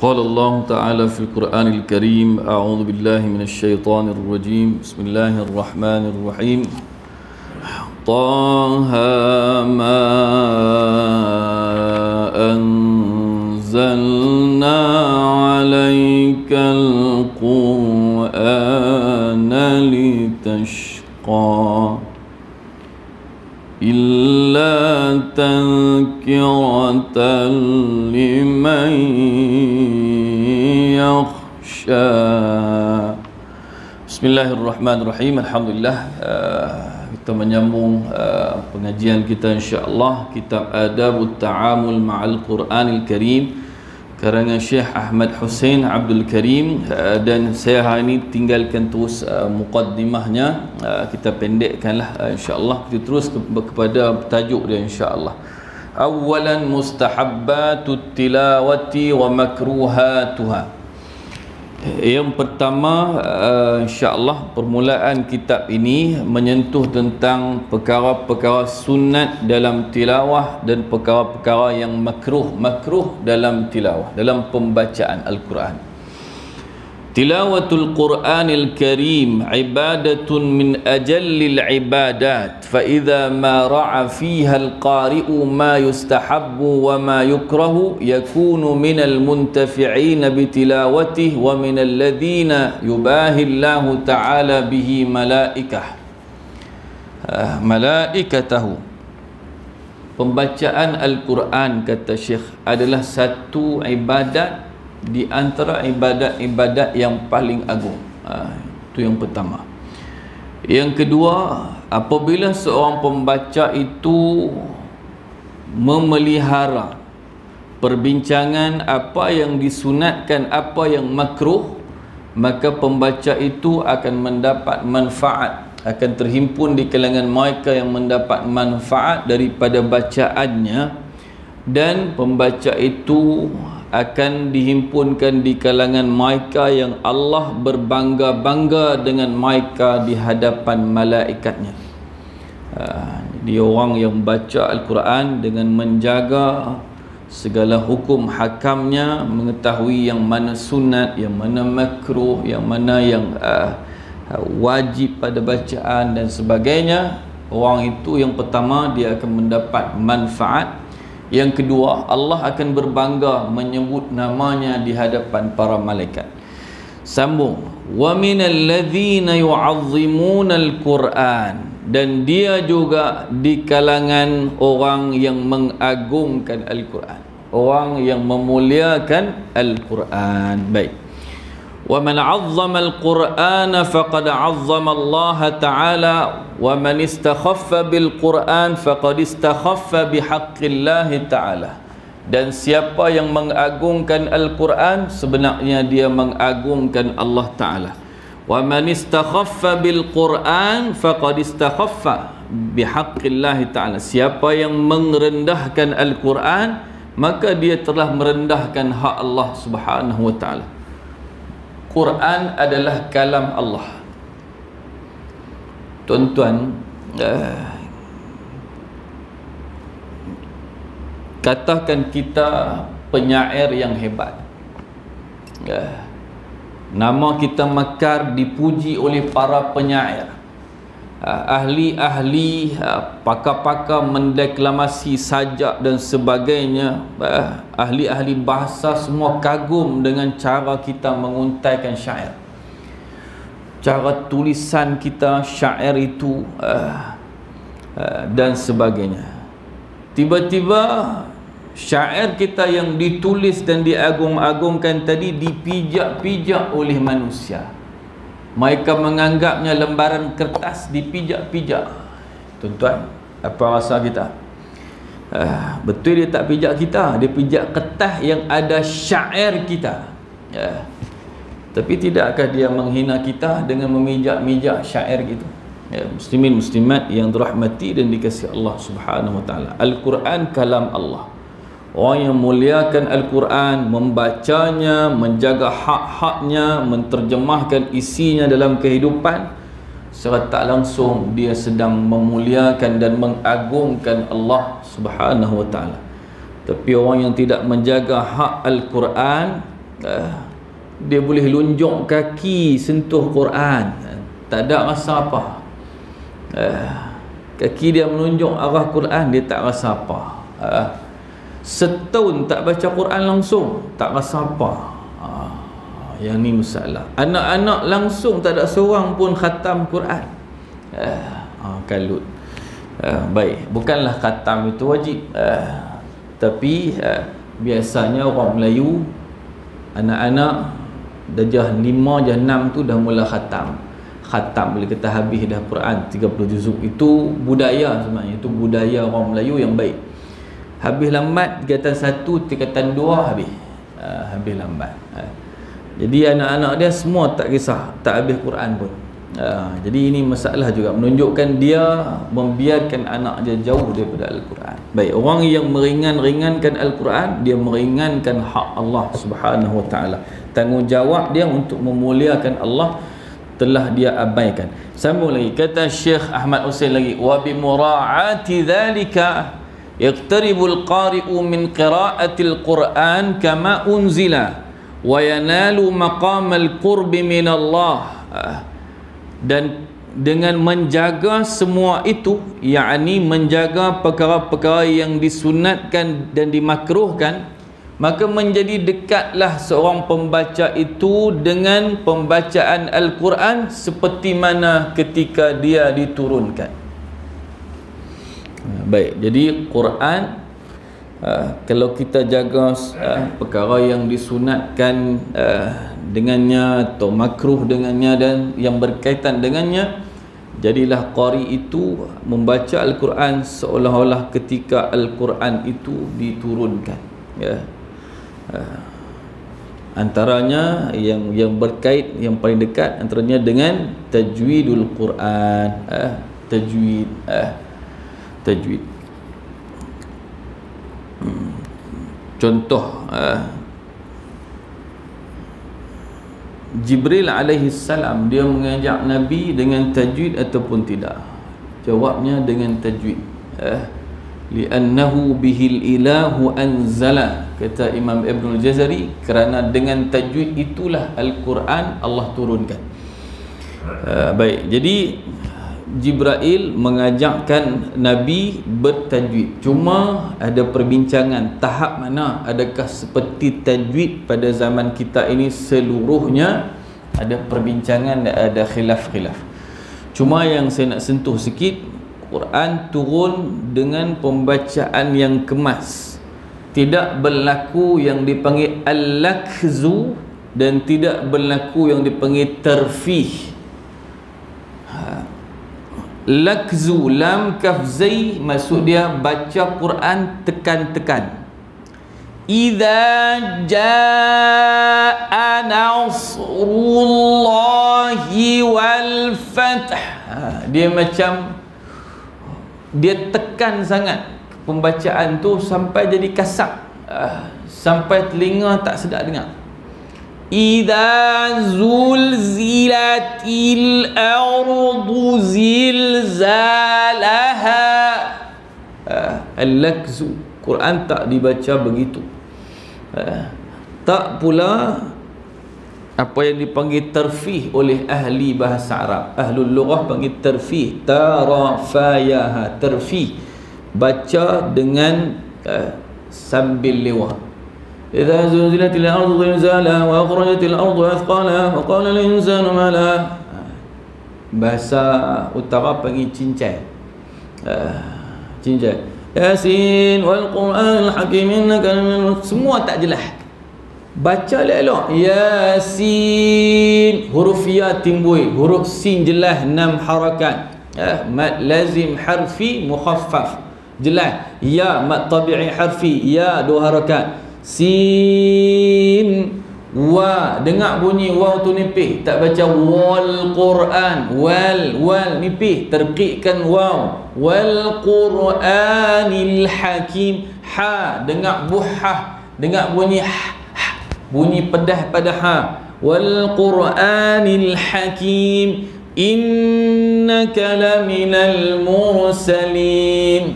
قال الله تعالى في القرآن الكريم أعوذ بالله من الشيطان الرجيم بسم الله الرحمن الرحيم طه ما أنزلنا عليك القرآن لتشقى إلا تذكرة لمن يخشى. Bismillahirrahmanirrahim. Alhamdulillah, kita menyambung pengajian kita insya-Allah kitab Adabut Ta'amul Ma'al Quranil Karim karangan Syekh Ahmad Hussein Abdul Karim, dan saya hari ini tinggalkan terus muqaddimahnya, kita pendekkanlah insya-Allah, kita terus kepada tajuk dia insya-Allah. Awalan mustahabbatut tilawati wa makruhatuha. Yang pertama, insya-Allah permulaan kitab ini menyentuh tentang perkara-perkara sunat dalam tilawah dan perkara-perkara yang makruh dalam tilawah, dalam pembacaan Al-Quran. Tilawatul Quranil Karim ibadatun min ajallil ibadat, fa idza ma ra'a fiha al-qari'u ma yustahabbu wa ma yukrahu yakunu minal muntafi'in bitilawatihi wa minal ladzina yubahi Allah ta'ala bihi malaikatahu. Pembacaan Al-Quran, kata Syekh, adalah satu ibadat di antara ibadat-ibadat yang paling agung. Itu yang pertama. Yang kedua, apabila seorang pembaca itu memelihara perbincangan apa yang disunatkan, apa yang makruh, maka pembaca itu akan mendapat manfaat, akan terhimpun di kalangan mereka yang mendapat manfaat daripada bacaannya, dan pembaca itu akan dihimpunkan di kalangan mereka yang Allah berbangga-bangga dengan mereka di hadapan malaikatnya. Jadi orang yang baca Al-Quran dengan menjaga segala hukum hakamnya, mengetahui yang mana sunat, yang mana makruh, yang mana yang wajib pada bacaan dan sebagainya, orang itu yang pertama dia akan mendapat manfaat. Yang kedua, Allah akan berbangga menyebut namanya di hadapan para malaikat. Sambung, wa minal ladzina yu'azzimuna al-Quran, dan dia juga di kalangan orang yang mengagungkan Al-Quran, orang yang memuliakan Al-Quran. Baik. Wa man 'azzama al-Qur'ana faqad 'azzama Allah Ta'ala, wa man istakhaffa bil Qur'an faqad istakhaffa bihaqqillah Ta'ala. Dan siapa yang mengagungkan Al-Quran, sebenarnya dia mengagungkan Allah Ta'ala. Wa man istakhaffa bil Qur'an faqad istakhaffa bihaqqillah Ta'ala. Siapa yang merendahkan Al-Quran, maka dia telah merendahkan hak Allah Subhanahu wa Ta'ala. Quran adalah kalam Allah. Tuan-tuan, katakan kita penyair yang hebat, nama kita mekar, dipuji oleh para penyair, ahli-ahli, pakar-pakar mendeklamasi sajak dan sebagainya, ahli-ahli bahasa semua kagum dengan cara kita menguntaikan syair, cara tulisan kita syair itu, dan sebagainya. Tiba-tiba syair kita yang ditulis dan diagung-agungkan tadi dipijak-pijak oleh manusia. Mereka menganggapnya lembaran kertas dipijak-pijak. Tuan-tuan, apa rasa kita? Betul dia tak pijak kita, dia pijak kertas yang ada syair kita. Tapi tidakkah dia menghina kita dengan memijak-mijak syair gitu? Muslimin muslimat yang dirahmati dan dikasihi Allah Subhanahu wa Ta'ala, Al-Quran kalam Allah. Orang yang muliakan Al-Quran, membacanya, menjaga hak-haknya, menterjemahkan isinya dalam kehidupan, secara tak langsung dia sedang memuliakan dan mengagungkan Allah Subhanahu wa Ta'ala. Tapi orang yang tidak menjaga hak Al-Quran, Dia boleh lunjuk kaki sentuh Quran, tak ada rasa apa. Kaki dia menunjuk arah Quran, dia tak rasa apa. Setahun tak baca Quran langsung, tak rasa apa. Yang ni masalah. Anak-anak langsung tak ada seorang pun khatam Quran. Kalut. Baik, bukanlah khatam itu wajib, tapi biasanya orang Melayu anak-anak darjah 5, darjah 6 tu dah mula khatam. Khatam boleh kata habis dah Quran 30 juzuk. Itu budaya sebenarnya, itu budaya orang Melayu yang baik. Habis lambat tingkatan 1, tingkatan 2 habis. Habis lambat. Jadi anak-anak dia semua tak kisah, tak habis Quran pun. Jadi ini masalah juga, menunjukkan dia membiarkan anak dia jauh daripada Al-Quran. Baik, orang yang meringankan Al-Quran, dia meringankan hak Allah Subhanahu Wa Taala. Tanggungjawab dia untuk memuliakan Allah telah dia abaikan. Sambung lagi, kata Syekh Ahmad Husain lagi, wa bi mura'ati dzalika yaqtaribul qari'u min qira'atil Quran kama unzila wa yanalu maqamal qurbi min Allah. Dan dengan menjaga semua itu, yakni menjaga perkara-perkara yang disunatkan dan dimakruhkan, maka menjadi dekatlah seorang pembaca itu dengan pembacaan Al-Quran seperti mana ketika dia diturunkan. Baik, jadi Quran, kalau kita jaga perkara yang disunatkan dengannya atau makruh dengannya dan yang berkaitan dengannya, jadilah qari itu membaca Al-Quran seolah-olah ketika Al-Quran itu diturunkan. Antaranya yang berkait, yang paling dekat antaranya dengan tajwidul Quran. Tajwid. Contoh, Jibril alaihi salam, dia mengajak Nabi dengan tajwid ataupun tidak? Jawabnya dengan tajwid. Li'annahu bihil ilahu anzala, kata Imam Ibn al-Jazari, kerana dengan tajwid itulah Al-Quran Allah turunkan. Baik, jadi Jibril mengajakkan Nabi bertajwid. Cuma ada perbincangan tahap mana, adakah seperti tajwid pada zaman kita ini seluruhnya? Ada perbincangan, ada khilaf-khilaf. Cuma yang saya nak sentuh sikit, Quran turun dengan pembacaan yang kemas. Tidak berlaku yang dipanggil al-lakzu dan tidak berlaku yang dipanggil tarfih. Lakzu, lam kaf zai, maksud dia baca Quran tekan-tekan. Idza jaa nasrullahi wal fath. Dia macam dia tekan sangat pembacaan tu sampai jadi kasar, sampai telinga tak sedap dengar. Idza zulzilatil ardu zilzalaha. Al-lakzu, Quran tak dibaca begitu. Tak pula apa yang dipanggil tarfih oleh ahli bahasa Arab. Ahlul lughah panggil tarfih, tarafayaha, tarfih, baca dengan sambil lewat. Idza zulzilatil ardu zilzalaha wa akhrajatil ardu athqalaha wa qala lil insanu ma laha. Bahasa utara panggil cincai. Cincai. Yasin wal Qur'anil hakim innaka laminal, semua tak jelas. Baca elok. Yasin, huruf ya timbul, huruf sin jelas 6 harakat. Mad lazim harfi mukhaffaf jelas. Ya mad tabi'i harfi, ya 2 harakat. Sin, wa, dengar bunyi waw tu nipih, tak baca wal Quran, wal nipih, terqiqkan waw. Wal Qur'anil hakim, ha, dengar buhah, dengar bunyi bunyi pedah pada ha. Wal Qur'anil hakim innaka laminal mursalin.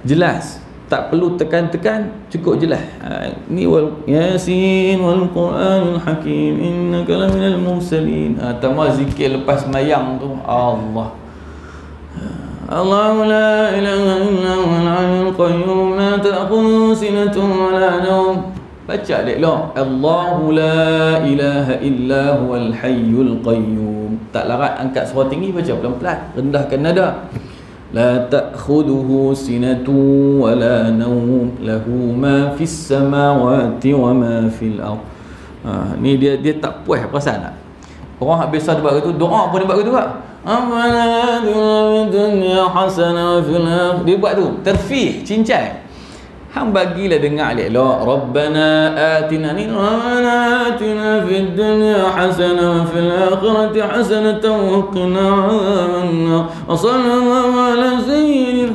Jelas. tak perlu tekan-tekan, cukup jelas. Ni Yasin wal Quranil Hakim innaka laminal mursalin. Tambah zikir lepas sembahyang tu, Allah Allahu la ilaha illa huwal hayyul qayyum la ta'khudhuhu sinatun wa la nawm. Baca elok, Allahu la ilaha illa huwal hayyul qayyum. Tak larat angkat suara tinggi, baca pelan-pelan, rendahkan nada. La ta'khudhuhu sinatun wa la nawm lahu ma fis samawati wa ma fil ard. Ni dia tak puas perasaan tak? Orang biasa dia buat gitu, doa pun dia buat gitu tak? Amana dunya hasanah wa fil ard. Dia buat tu terfih, cincai. Hang bagilah dengar elok. Rabbana atina fid dunya hasanah wa fil akhirati hasanah wa qina adzabannar. Sallallahu ala sayyidina.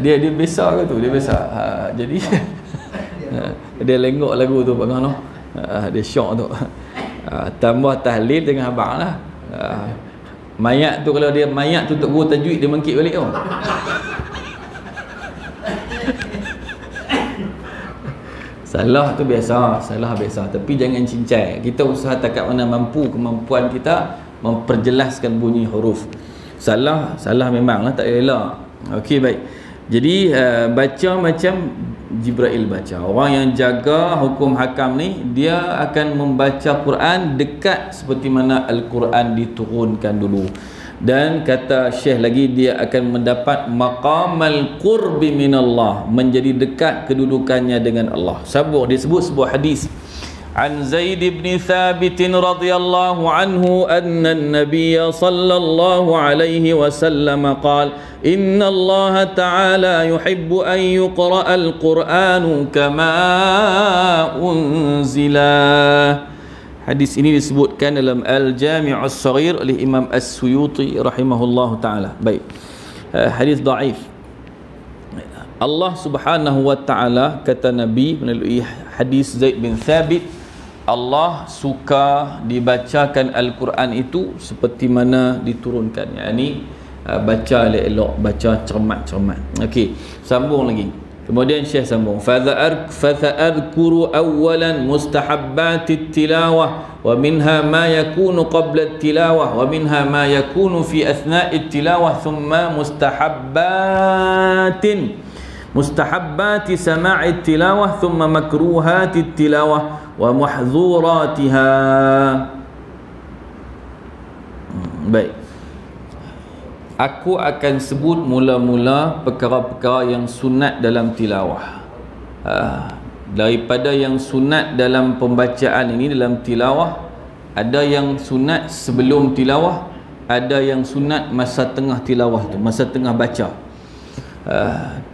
Dia besar ke tu? Dia besar. Jadi dia lengok lagu tu bagaimana? Dia syok tu. Tambah tahlil dengan abang lah. Mayat tu, kalau dia mayat tu guru tajwid, dia mengkit balik tu. Salah tu biasa, salah biasa, tapi jangan cincai. Kita usaha takat mana mampu kemampuan kita memperjelaskan bunyi huruf. Salah memanglah, tak elok. Okey, baik. Jadi baca macam Jibril baca. Orang yang jaga hukum hakam ni, dia akan membaca Quran dekat seperti mana Al-Quran diturunkan dulu. Dan kata Syekh lagi, dia akan mendapat maqamal qurbi minallah, menjadi dekat kedudukannya dengan Allah. Sabur disebut sebuah hadis an Zaid bin Thabit radhiyallahu anhu anna an-nabiy sallallahu alaihi wasallam qala inna Allah ta'ala yuhibbu an yuqra'a al-Qur'anu kama unzila. Hadis ini disebutkan dalam Al-Jami' As-Saghir oleh Imam As-Suyuti rahimahullahu taala. Baik. Hadis dhaif. Allah Subhanahu wa taala, kata Nabi melalui hadis Zaid bin Thabit, Allah suka dibacakan Al-Quran itu seperti mana diturunkan. yakni baca elok, baca cermat-cermat. Okey, sambung lagi. Kemudian Syekh sambung, fa'adhkuru awwalan mustahabbatit tilawah wa minha ma yakunu qabla tilawah wa minha ma yakunu fi athna'it tilawah thumma mustahabbati sama'it tilawah thumma makruhatit tilawah wa muhdhuratiha. Baik, aku akan sebut mula-mula perkara-perkara yang sunat dalam tilawah. Daripada yang sunat dalam pembacaan ini, dalam tilawah, ada yang sunat sebelum tilawah, ada yang sunat masa tengah tilawah tu, masa tengah baca.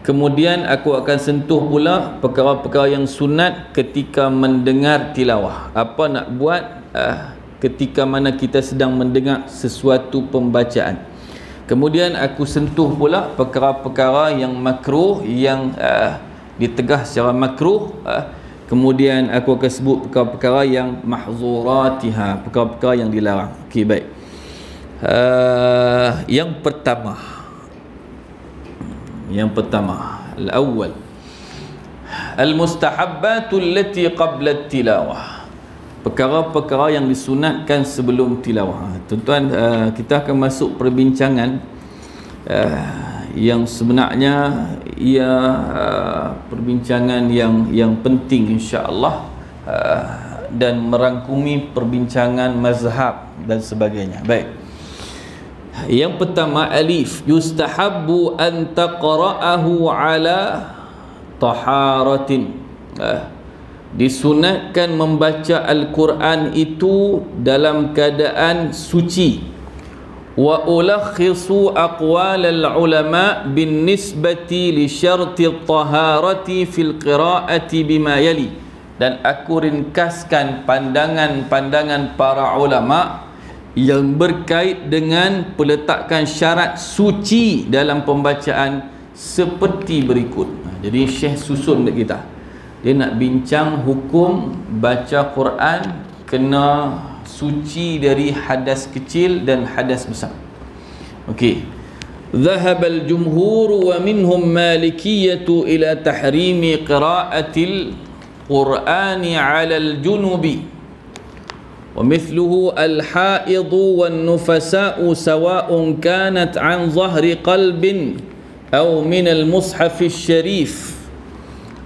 Kemudian aku akan sentuh pula perkara-perkara yang sunat ketika mendengar tilawah. Apa nak buat ketika mana kita sedang mendengar sesuatu pembacaan. Kemudian aku sentuh pula perkara-perkara yang makruh, yang ditegah secara makruh. Kemudian aku akan sebut perkara-perkara yang mahzuratiha, perkara-perkara yang dilarang. Okey, baik. Yang pertama, al-awwal, al-mustahabbatul lati qabla at-tilawah, perkara-perkara yang disunatkan sebelum tilawah. Tuan-tuan, kita akan masuk perbincangan yang sebenarnya ia perbincangan yang penting insya-Allah, dan merangkumi perbincangan mazhab dan sebagainya. Baik. Yang pertama, alif, yustahabbu an taqra'ahu ala taharatin. Disunatkan membaca Al-Quran itu dalam keadaan suci. Wa ulakhisu aqwal al-ulama bin nisbati li syarti at-taharati fil qira'ati bima yali. Dan aku ringkaskan pandangan-pandangan para ulama yang berkait dengan peletakan syarat suci dalam pembacaan seperti berikut. Jadi Syekh susun dekat kita. Dia nak bincang hukum baca Quran kena suci dari hadas kecil dan hadas besar. Okey. ذهب الجمهور ومنهم مالكية إلى تحريم قراءة القرآن على الجنب ومثله الحائض والنفساء سواء كانت عن ظهر قلب أو من المصحف الشريف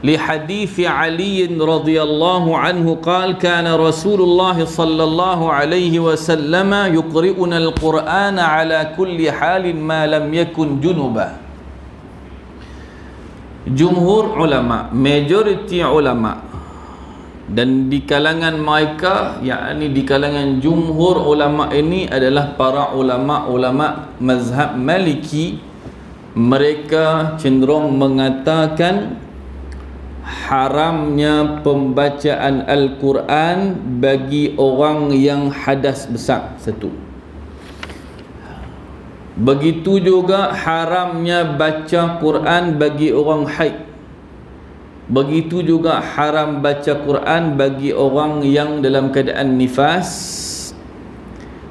لحديث علي رضي الله عنه قال كان رسول الله صلى الله عليه وسلم يقرئنا القرآن على كل حال ما لم يكن جنبا. Jumhur ulama, majority ulama, dan di kalangan mereka, yakni di kalangan jumhur ulama ini adalah para ulama mazhab Maliki, mereka cenderung mengatakan haramnya pembacaan Al-Quran bagi orang yang hadas besar. Satu. Begitu juga haramnya baca Quran bagi orang haid. Begitu juga haram baca Quran bagi orang yang dalam keadaan nifas,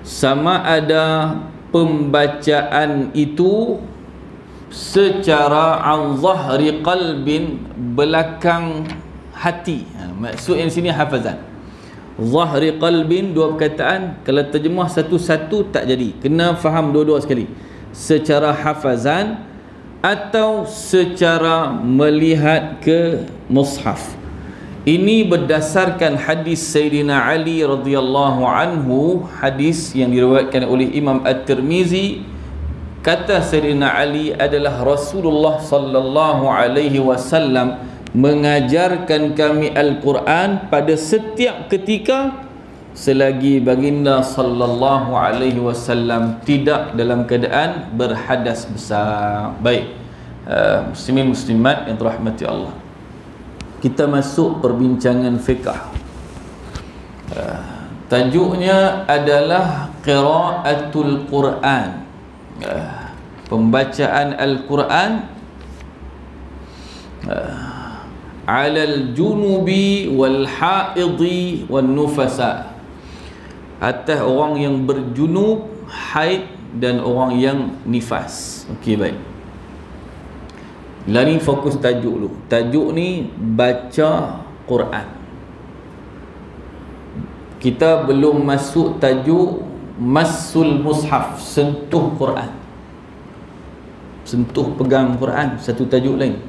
sama ada pembacaan itu secara an zahri qalbin, belakang hati. Maksud yang sini hafazan. Zahri qalbin, dua perkataan, kalau terjemah satu-satu tak jadi, kena faham dua-dua sekali. Secara hafazan atau secara melihat ke mushaf. Ini berdasarkan hadis Sayyidina Ali radhiyallahu anhu, hadis yang diriwayatkan oleh Imam At-Tirmizi. Kata Sayyidina Ali adalah Rasulullah sallallahu alaihi wasallam mengajarkan kami Al-Quran pada setiap ketika selagi baginda sallallahu alaihi wasallam tidak dalam keadaan berhadas besar. Baik, muslimin muslimat yang dirahmati Allah, kita masuk perbincangan fiqh. Tajuknya adalah qiraatul Quran, pembacaan Al-Quran alal junubi wal haidi wal nufasa, atas orang yang berjunub, haid, dan orang yang nifas. Okey, baik. Lah ni fokus tajuk dulu. Tajuk ni baca Quran. Kita belum masuk tajuk massul mushaf, sentuh Quran. Sentuh, pegang Quran, satu tajuk lain.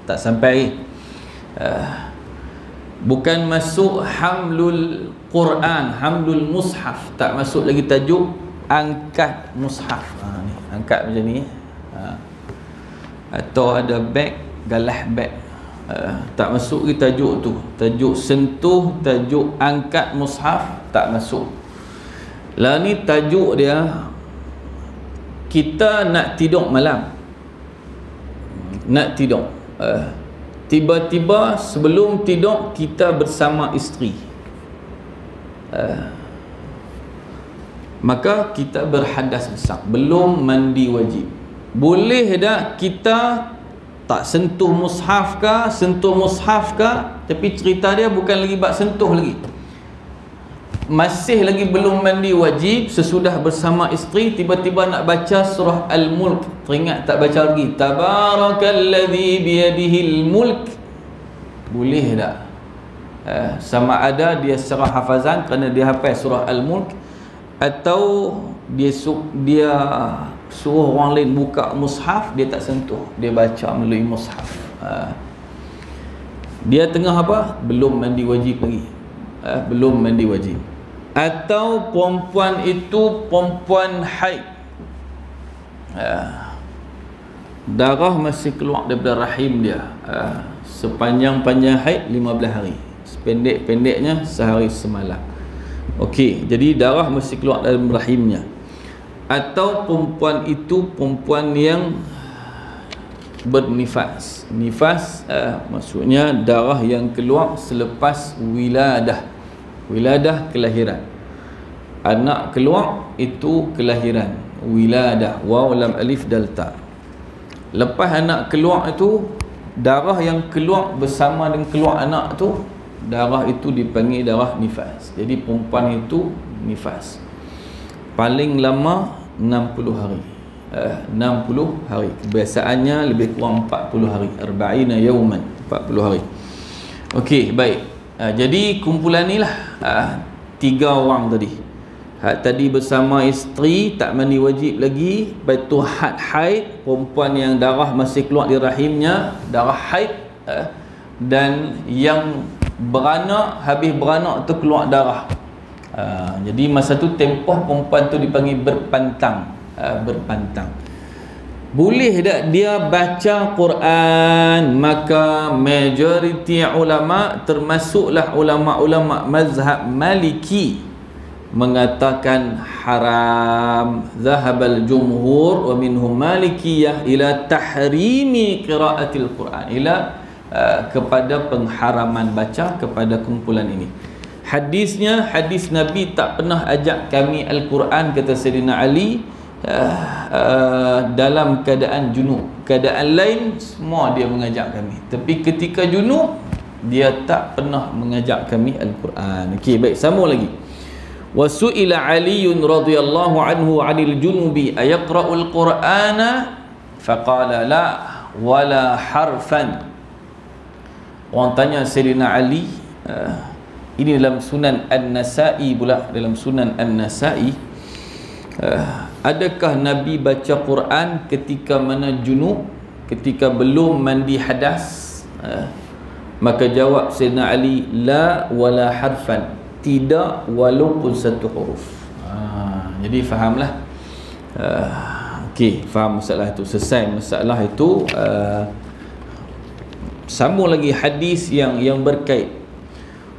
Tak sampai. Bukan masuk hamlul Quran, hamlul mushaf, tak masuk lagi tajuk angkat mushaf. Ni, angkat macam ni. Atau ada beg, galah beg. Tak masuk lagi tajuk tu. Tajuk sentuh, tajuk angkat mushaf, tak masuk. Lah ni tajuk dia, kita nak tidur malam, nak tidur, tiba-tiba sebelum tidur kita bersama isteri, maka kita berhadas besar, belum mandi wajib. Boleh tak kita tak sentuh mushaf ke, sentuh mushaf ke, tapi cerita dia bukan lagi bab sentuh lagi, masih lagi belum mandi wajib, sesudah bersama isteri tiba-tiba nak baca surah Al-Mulk, teringat tak baca lagi tabarakalladzi biyadihil mulk. Boleh tak? Sama ada dia secara hafazan kerana dia hafal surah Al-Mulk, atau dia suruh orang lain buka mushaf, dia tak sentuh, dia baca melalui mushaf. Dia tengah apa? Belum mandi wajib lagi. Belum mandi wajib. Atau perempuan itu perempuan haid, darah masih keluar daripada rahim dia, sepanjang-panjang haid 15 hari, sependek-pendeknya sehari semalam. Okey, jadi darah masih keluar dalam rahimnya. Atau perempuan itu perempuan yang bernifas. Nifas maksudnya darah yang keluar selepas wiladah. Wiladah, kelahiran. Anak keluar itu kelahiran, wiladah, waw lam alif dal ta. Lepas anak keluar itu, darah yang keluar bersama dengan keluar anak tu, darah itu dipanggil darah nifas. Jadi perempuan itu nifas. Paling lama 60 hari. 60 hari. Kebiasaannya lebih kurang 40 hari. Arba'ina yawman, 40 hari. Okey, baik. Jadi kumpulan ni lah 3 orang tadi. Tadi bersama isteri, tak mandi wajib lagi. Lepas tu haid, perempuan yang darah masih keluar di rahimnya, darah haid. Dan yang beranak, habis beranak tu keluar darah. Jadi masa tu tempoh perempuan tu dipanggil berpantang. Berpantang. Boleh tak dia baca Quran? Maka majoriti ulama, termasuklah ulama-ulama mazhab Maliki, mengatakan haram. Zahabal jumhur wa minhum malikiyah ila tahrimi qiraatil Quran, ila kepada pengharaman baca kepada kumpulan ini. Hadisnya, hadis Nabi tak pernah ajak kami Al-Quran, kata Sayyidina Ali, dalam keadaan junub. Keadaan lain semua dia mengajak kami, tapi ketika junub dia tak pernah mengajak kami Al-Quran. Okey, baik, sambung lagi. Wasu'ila Aliun radhiyallahu anhu 'anil junubi ayaqra'ul Qur'ana faqala la wala harfan. Orang tanya Sayyidina Ali, ini dalam Sunan An-Nasa'i pula, dalam Sunan An-Nasa'i, adakah Nabi baca Quran ketika mana junub, ketika belum mandi hadas? Maka jawab Sayyidina Ali, la wala harfan, tidak walaupun satu huruf. Jadi fahamlah. Okey, faham masalah itu, selesai masalah itu. Sambung lagi hadis yang berkait.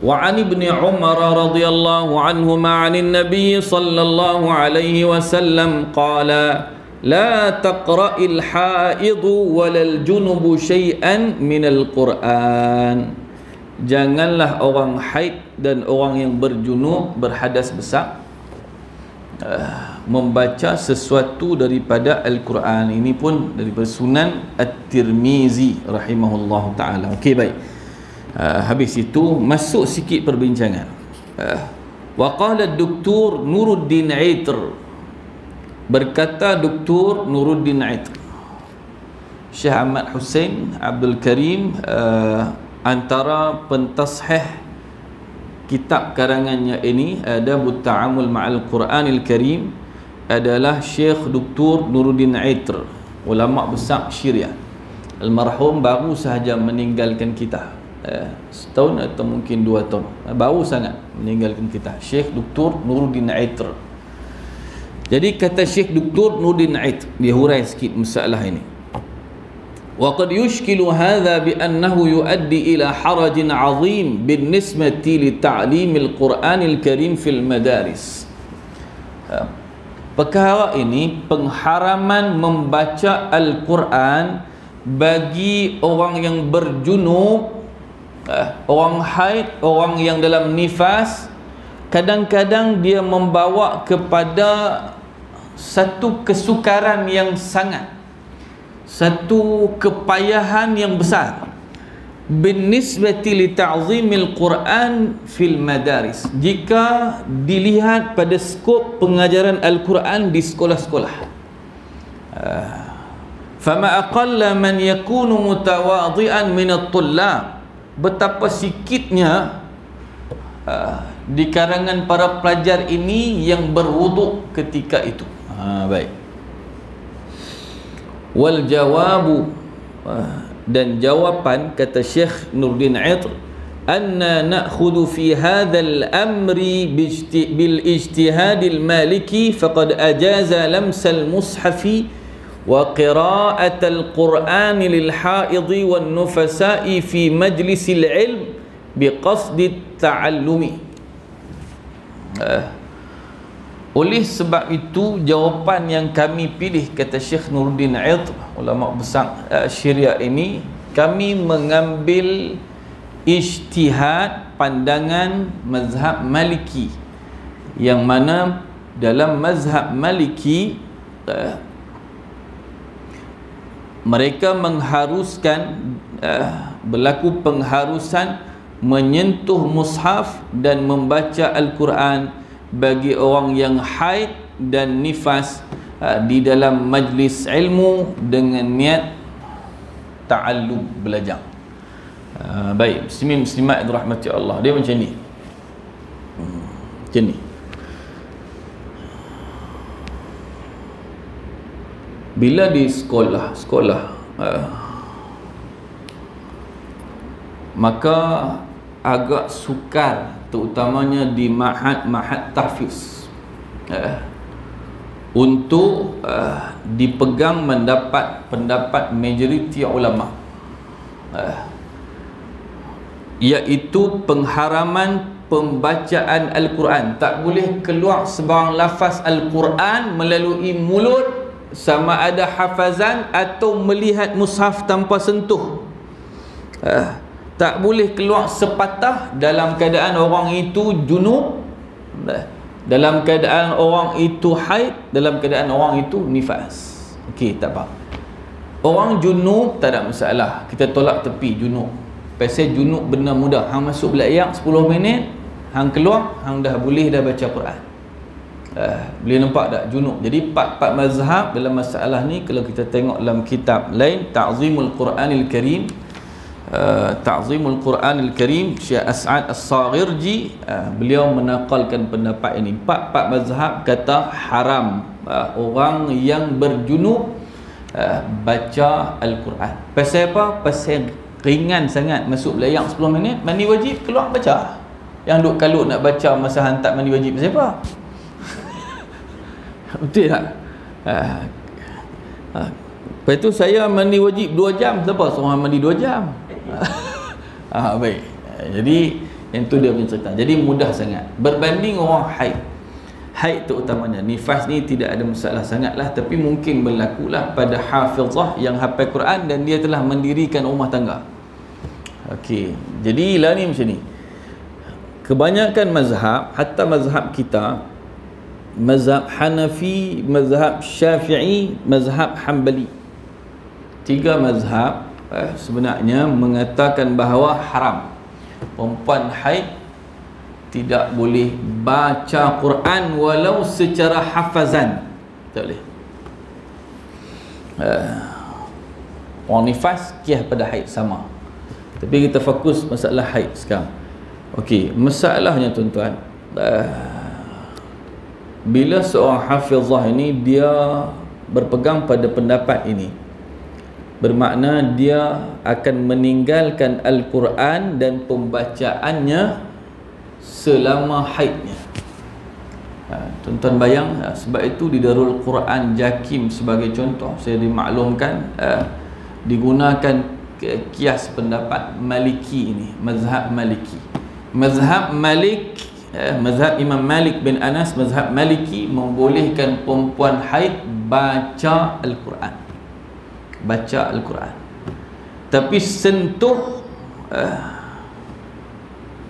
Wa an ibni Umar radhiyallahu anhuma 'anil nabiy sallallahu alaihi wasallam qala la taqra'il haidu walal junubu syai'an minal Qur'an. Janganlah orang haid dan orang yang berjunub, berhadas besar, membaca sesuatu daripada Al-Quran. Ini pun daripada Sunan At-Tirmizi rahimahullah ta'ala. Okey, baik. Habis itu masuk sikit perbincangan. Wa qala Dr. Nuruddin Aitr, berkata Dr. Nuruddin Aitr, Syekh Ahmad Hussein Abdul Karim, antara pentashih kitab karangannya ini ada Ta'amul Ma'al Quranil Karim adalah Syekh Dr. Nuruddin Aitr, ulama besar Syria. Almarhum baru sahaja meninggalkan kita, setahun atau mungkin 2 tahun, baru sangat meninggalkan kita, Syekh Dr. Nuruddin Aitr. Jadi kata Syekh Dr. Nuruddin Aitr, dia hurai sikit masalah ini. Wa qad yushkilu hadha bi annahu yuaddi ila harajin 'azim binisbati li ta'limil Qur'anil Karim fil madaris. Perkara ini, pengharaman membaca Al-Quran bagi orang yang berjunub, orang haid, orang yang dalam nifas, kadang-kadang dia membawa kepada satu kesukaran yang sangat, satu kepayahan yang besar, binisbati li ta'zimil Quran fil madaris, jika dilihat pada skop pengajaran Al-Quran di sekolah-sekolah. Fama aqalla man yakunu mutawadhi'an min at-tullab, betapa sikitnya di kalangan para pelajar ini yang berwuduk ketika itu. Baik. Wal jawabu, dan jawapan, kata Syekh Nuruddin Aitr, anna na'khudhu fi hadzal amri bil ijtihadil maliki faqad ajaza lamsal mushafi wa qira'atal qur'ani lil haidhi wan nufasa'i fi majlisil ilm biqasdi ta'allumi. Oleh sebab itu, jawapan yang kami pilih, kata Syekh Nuruddin Aitr, ulama besar Syria ini, kami mengambil ijtihad pandangan mazhab Maliki, yang mana dalam mazhab Maliki mereka mengharuskan, berlaku pengharusan menyentuh mushaf dan membaca Al-Quran bagi orang yang haid dan nifas di dalam majlis ilmu dengan niat ta'allum, belajar. Baik, muslimin muslimat dirahmati Allah, dia macam ni. Macam ni. Bila di sekolah maka agak sukar, terutamanya di mahad tahfiz, untuk dipegang mendapat pendapat majoriti ulama, iaitu pengharaman pembacaan Al-Quran. Tak boleh keluar sebarang lafaz Al-Quran melalui mulut, sama ada hafazan atau melihat mushaf tanpa sentuh. Tak boleh keluar sepatah dalam keadaan orang itu junub, dalam keadaan orang itu haid, dalam keadaan orang itu nifas. Okey, tak apa. Orang junub tak ada masalah, kita tolak tepi junub. Pasal junub benar mudah, hang masuk belayak 10 minit, hang keluar, hang dah boleh dah baca Quran. Boleh nampak tak junub? Jadi 4 mazhab dalam masalah ni. Kalau kita tengok dalam kitab lain, Ta'zimul Quranil Karim, Ta'zimul Quranil Karim, Syekh As'ad As-Saghirji, beliau menakalkan pendapat ini. 4 mazhab kata haram orang yang berjunub baca Al-Quran. Pasal apa? Pasal ringan sangat, masuk belayang 10 minit, mandi wajib, keluar baca. Yang duk kalut nak baca masa hantar mandi wajib, pasal apa? Betul tak? Lepas tu saya mandi wajib 2 jam, siapa seorang mandi 2 jam? Baik. Jadi yang tu dia punya cerita. Jadi mudah sangat berbanding orang haid tu utamanya. Nifas ni tidak ada masalah sangatlah, tapi mungkin berlakulah pada hafizah yang hafal Quran dan dia telah mendirikan rumah tangga. Okey, jadi lah ni macam ni. Kebanyakan mazhab, hatta mazhab kita, mazhab Hanafi, mazhab Syafi'i, mazhab Hanbali, 3 mazhab sebenarnya mengatakan bahawa haram perempuan haid tidak boleh baca Quran walau secara hafazan, tak boleh. Orang nifas kiyah pada haid sama, tapi kita fokus masalah haid sekarang. Okey, masalahnya tuan-tuan, bila seorang hafizah ini dia berpegang pada pendapat ini, bermakna dia akan meninggalkan Al-Quran dan pembacaannya selama haidnya. Tuan-tuan bayang, sebab itu di Darul Quran Jakim sebagai contoh, saya dimaklumkan digunakan kias pendapat Maliki ini, mazhab Maliki. Mazhab Malik, mazhab Imam Malik bin Anas, mazhab Maliki membolehkan perempuan haid baca Al-Quran, baca Al-Quran, tapi sentuh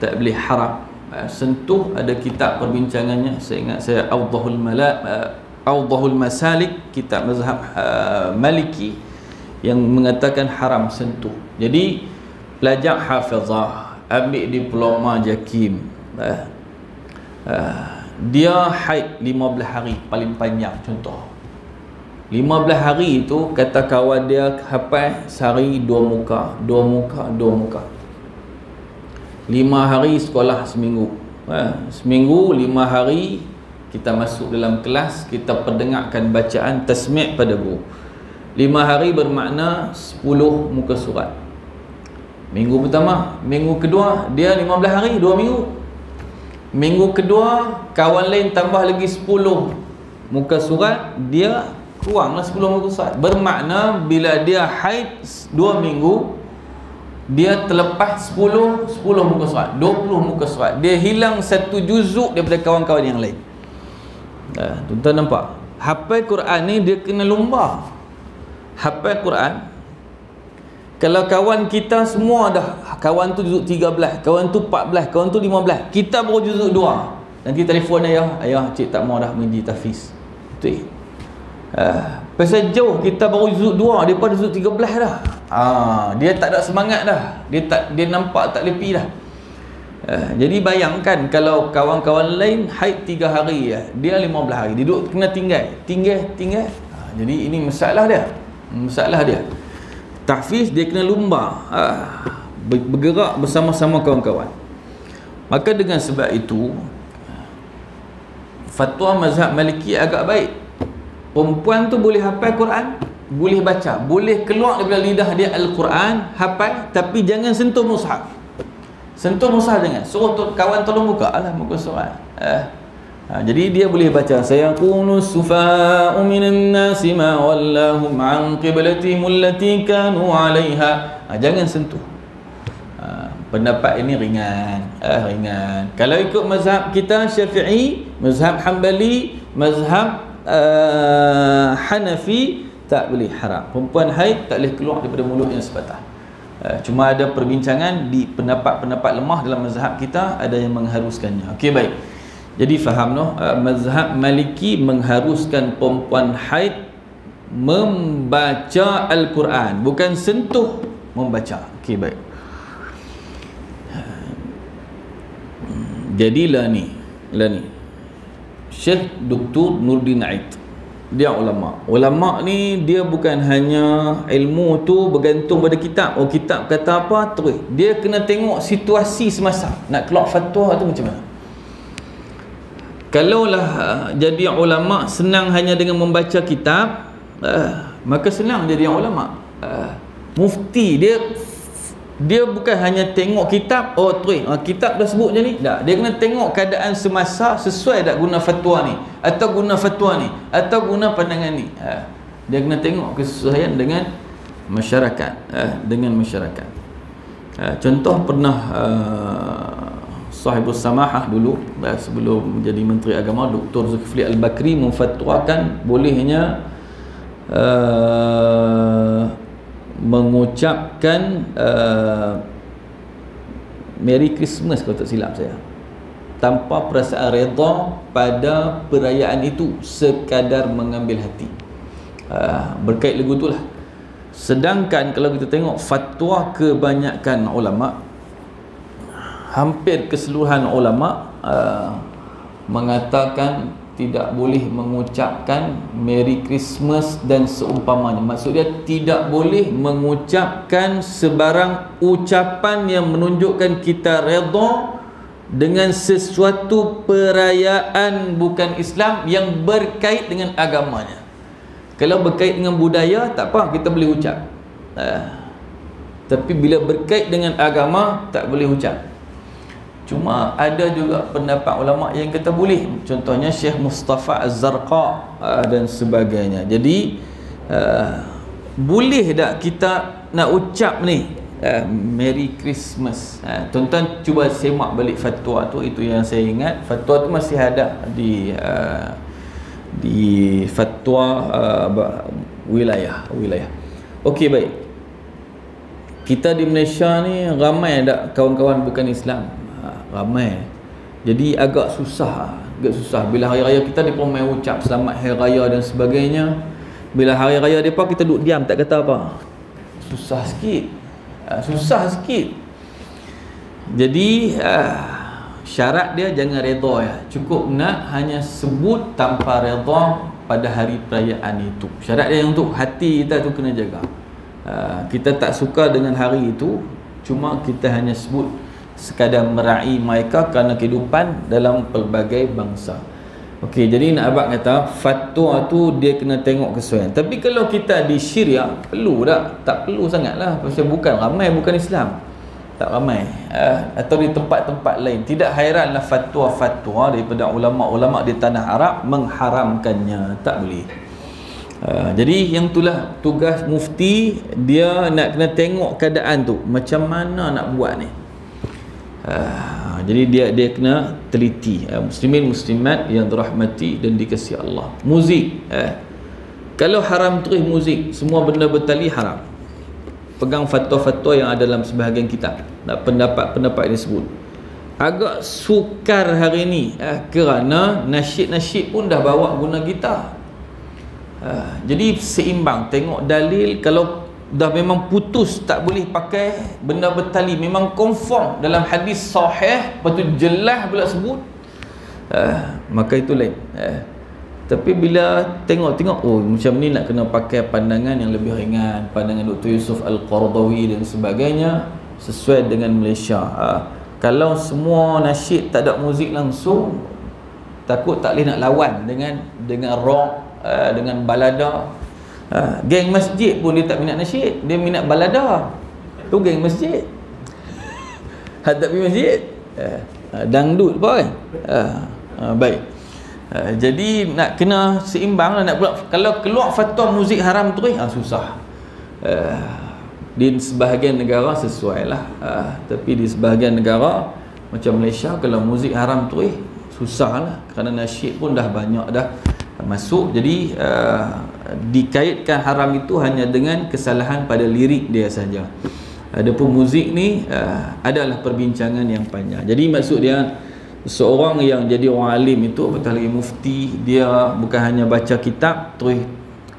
tak boleh, haram. Sentuh ada kitab perbincangannya, saya ingat saya Awdahul Masalik, kitab mazhab Maliki yang mengatakan haram sentuh. Jadi pelajar hafizah ambil diploma Jakim, dia haid 15 hari paling panjang contoh. 15 hari itu kata kawan dia hafal sehari 2 muka, 2 muka, 2 muka. 5 hari sekolah seminggu. Seminggu 5 hari kita masuk dalam kelas, kita pendengarkan bacaan tasmi' pada guru. 5 hari bermakna 10 muka surat. Minggu pertama, minggu kedua dia 15 hari 2 minggu. Minggu kedua kawan lain tambah lagi 10 muka surat, dia kuranglah 10 muka surat. Bermakna bila dia haid 2 minggu, dia terlepas 10 muka surat, 20 muka surat. Dia hilang 1 juzuk daripada kawan-kawan yang lain. Tuan-tuan nampak? Hafal Quran ni dia kena lumba. Hafal Quran, kalau kawan kita semua dah, kawan tu juzuk 13, kawan tu 14, kawan tu 15, kita baru juzuk 2, nanti telefon ayah cik tak mau dah mengaji tahfiz. Betul. Pasal jauh, kita baru juzuk 2, dia pada juzuk 13 dah. Dia tak ada semangat dah, dia nampak tak lepi dah. Jadi bayangkan kalau kawan-kawan lain haid 3 hari ya, dia 15 hari, dia duduk kena tinggal. Jadi ini masalah dia. Tahfiz dia kena lumba, bergerak bersama-sama kawan-kawan. Maka dengan sebab itu fatwa mazhab Maliki agak baik. Perempuan tu boleh hafal Quran, boleh baca, boleh keluar daripada lidah dia Al-Quran, hafal, tapi jangan sentuh mushaf. Sentuh mushaf jangan. Suruh kawan tolong buka lah muka surat. Jadi dia boleh baca sayaqulu sufa'u minan nasi ma wallahum an qiblatihim allati kanu 'alaiha. Jangan sentuh. Pendapat ini ringan. Kalau ikut mazhab kita Syafi'i, mazhab Hanbali, mazhab Hanafi, tak boleh, haram. Perempuan haid tak boleh keluar daripada mulutnya sepatah. Cuma ada perbincangan di pendapat-pendapat lemah dalam mazhab kita, ada yang mengharuskannya. Okey, baik. Jadi faham noh, mazhab Maliki mengharuskan perempuan haid membaca Al-Quran, bukan sentuh, membaca. Okey, baik. Jadilah ni Syekh Dr. Nuruddin Aid, dia ulama ni dia bukan hanya ilmu tu bergantung pada kitab. Kitab kata apa terus, dia kena tengok situasi semasa nak keluar fatwa tu macam mana. Kalaulah jadi ulama senang hanya dengan membaca kitab, maka senang jadi ulama. Mufti dia bukan hanya tengok kitab, terus kitab dah sebut je ni, tak. Dia kena tengok keadaan semasa, sesuai tak guna fatwa ni, atau guna fatwa ni, atau guna pandangan ni. Dia kena tengok kesesuaian dengan masyarakat, contoh pernah Sahibus Samahah dulu, sebelum menjadi Menteri Agama, Dr. Zulkifli Al-Bakri memfatwakan bolehnya mengucapkan Merry Christmas kalau tak silap saya, tanpa perasaan redha pada perayaan itu, sekadar mengambil hati. Berkait lagu itulah. Sedangkan kalau kita tengok fatwa kebanyakan ulama, hampir keseluruhan ulama mengatakan tidak boleh mengucapkan Merry Christmas dan seumpamanya. Maksud dia tidak boleh mengucapkan sebarang ucapan yang menunjukkan kita redha dengan sesuatu perayaan bukan Islam yang berkait dengan agamanya. Kalau berkait dengan budaya tak apa, kita boleh ucap. Tapi bila berkait dengan agama tak boleh ucap. Cuma ada juga pendapat ulama yang kata boleh, contohnya Syekh Mustafa Az-Zarqa dan sebagainya. Jadi boleh tak kita nak ucap ni Merry Christmas? Tuan-tuan cuba semak balik fatwa tu. Itu yang saya ingat, fatwa tu masih ada di fatwa wilayah. Okey, baik. Kita di Malaysia ni ramai ada kawan-kawan bukan Islam, ramai. Jadi agak susah. Bila hari raya kita dia pun main ucap selamat hari raya dan sebagainya. Bila hari raya depa kita duduk diam tak kata apa. Susah sikit. Jadi syarat dia jangan redha ya. Cukup nak hanya sebut tanpa redha pada hari perayaan itu. Syarat dia untuk hati kita tu kena jaga. Kita tak suka dengan hari itu, cuma kita hanya sebut sekadar meraih mereka kerana kehidupan dalam pelbagai bangsa. Okey, jadi nak abang kata fatwa tu dia kena tengok kesesuaian. Tapi kalau kita di Syria, perlu tak perlu sangatlah, pasal bukan ramai bukan Islam, tak ramai. Atau di tempat-tempat lain, tidak hairanlah fatwa-fatwa daripada ulama-ulama di tanah Arab mengharamkannya, tak boleh. Jadi yang itulah tugas mufti, dia nak kena tengok keadaan tu macam mana nak buat ni. Jadi dia kena teliti. Muslimin muslimat yang dirahmati dan dikasihi Allah. Muzik, kalau haram terus muzik, semua benda bertali haram. Pegang fatwa-fatwa yang ada dalam sebahagian kitab, pendapat-pendapat disebut. Agak sukar hari ni kerana nasyid-nasyid pun dah bawa guna gitar. Jadi seimbang, tengok dalil. Kalau dah memang putus, tak boleh pakai benda bertali, memang confirm dalam hadis sahih, lepas tu jelas pula sebut, maka itu lain. Tapi bila tengok-tengok, oh macam ni nak kena pakai pandangan yang lebih ringan, pandangan Dr. Yusuf Al-Qaradawi dan sebagainya, sesuai dengan Malaysia. Kalau semua nasyid tak ada muzik langsung, takut tak boleh nak lawan dengan rock, dengan balada. Geng masjid pun dia tak minat nasyid, dia minat balada. Tu geng masjid. Tak pergi masjid, dangdut pun kan. Baik. Jadi nak kena seimbang lah, nak pula kalau keluar fatwa muzik haram tu susah. Di sebahagian negara sesuai lah, tapi di sebahagian negara macam Malaysia, kalau muzik haram tu susah lah, kerana nasyid pun dah banyak dah masuk. Jadi dikaitkan haram itu hanya dengan kesalahan pada lirik dia saja. Adapun muzik ni adalah perbincangan yang panjang. Jadi maksud dia, seorang yang jadi orang alim itu, apatah lagi mufti, dia bukan hanya baca kitab terus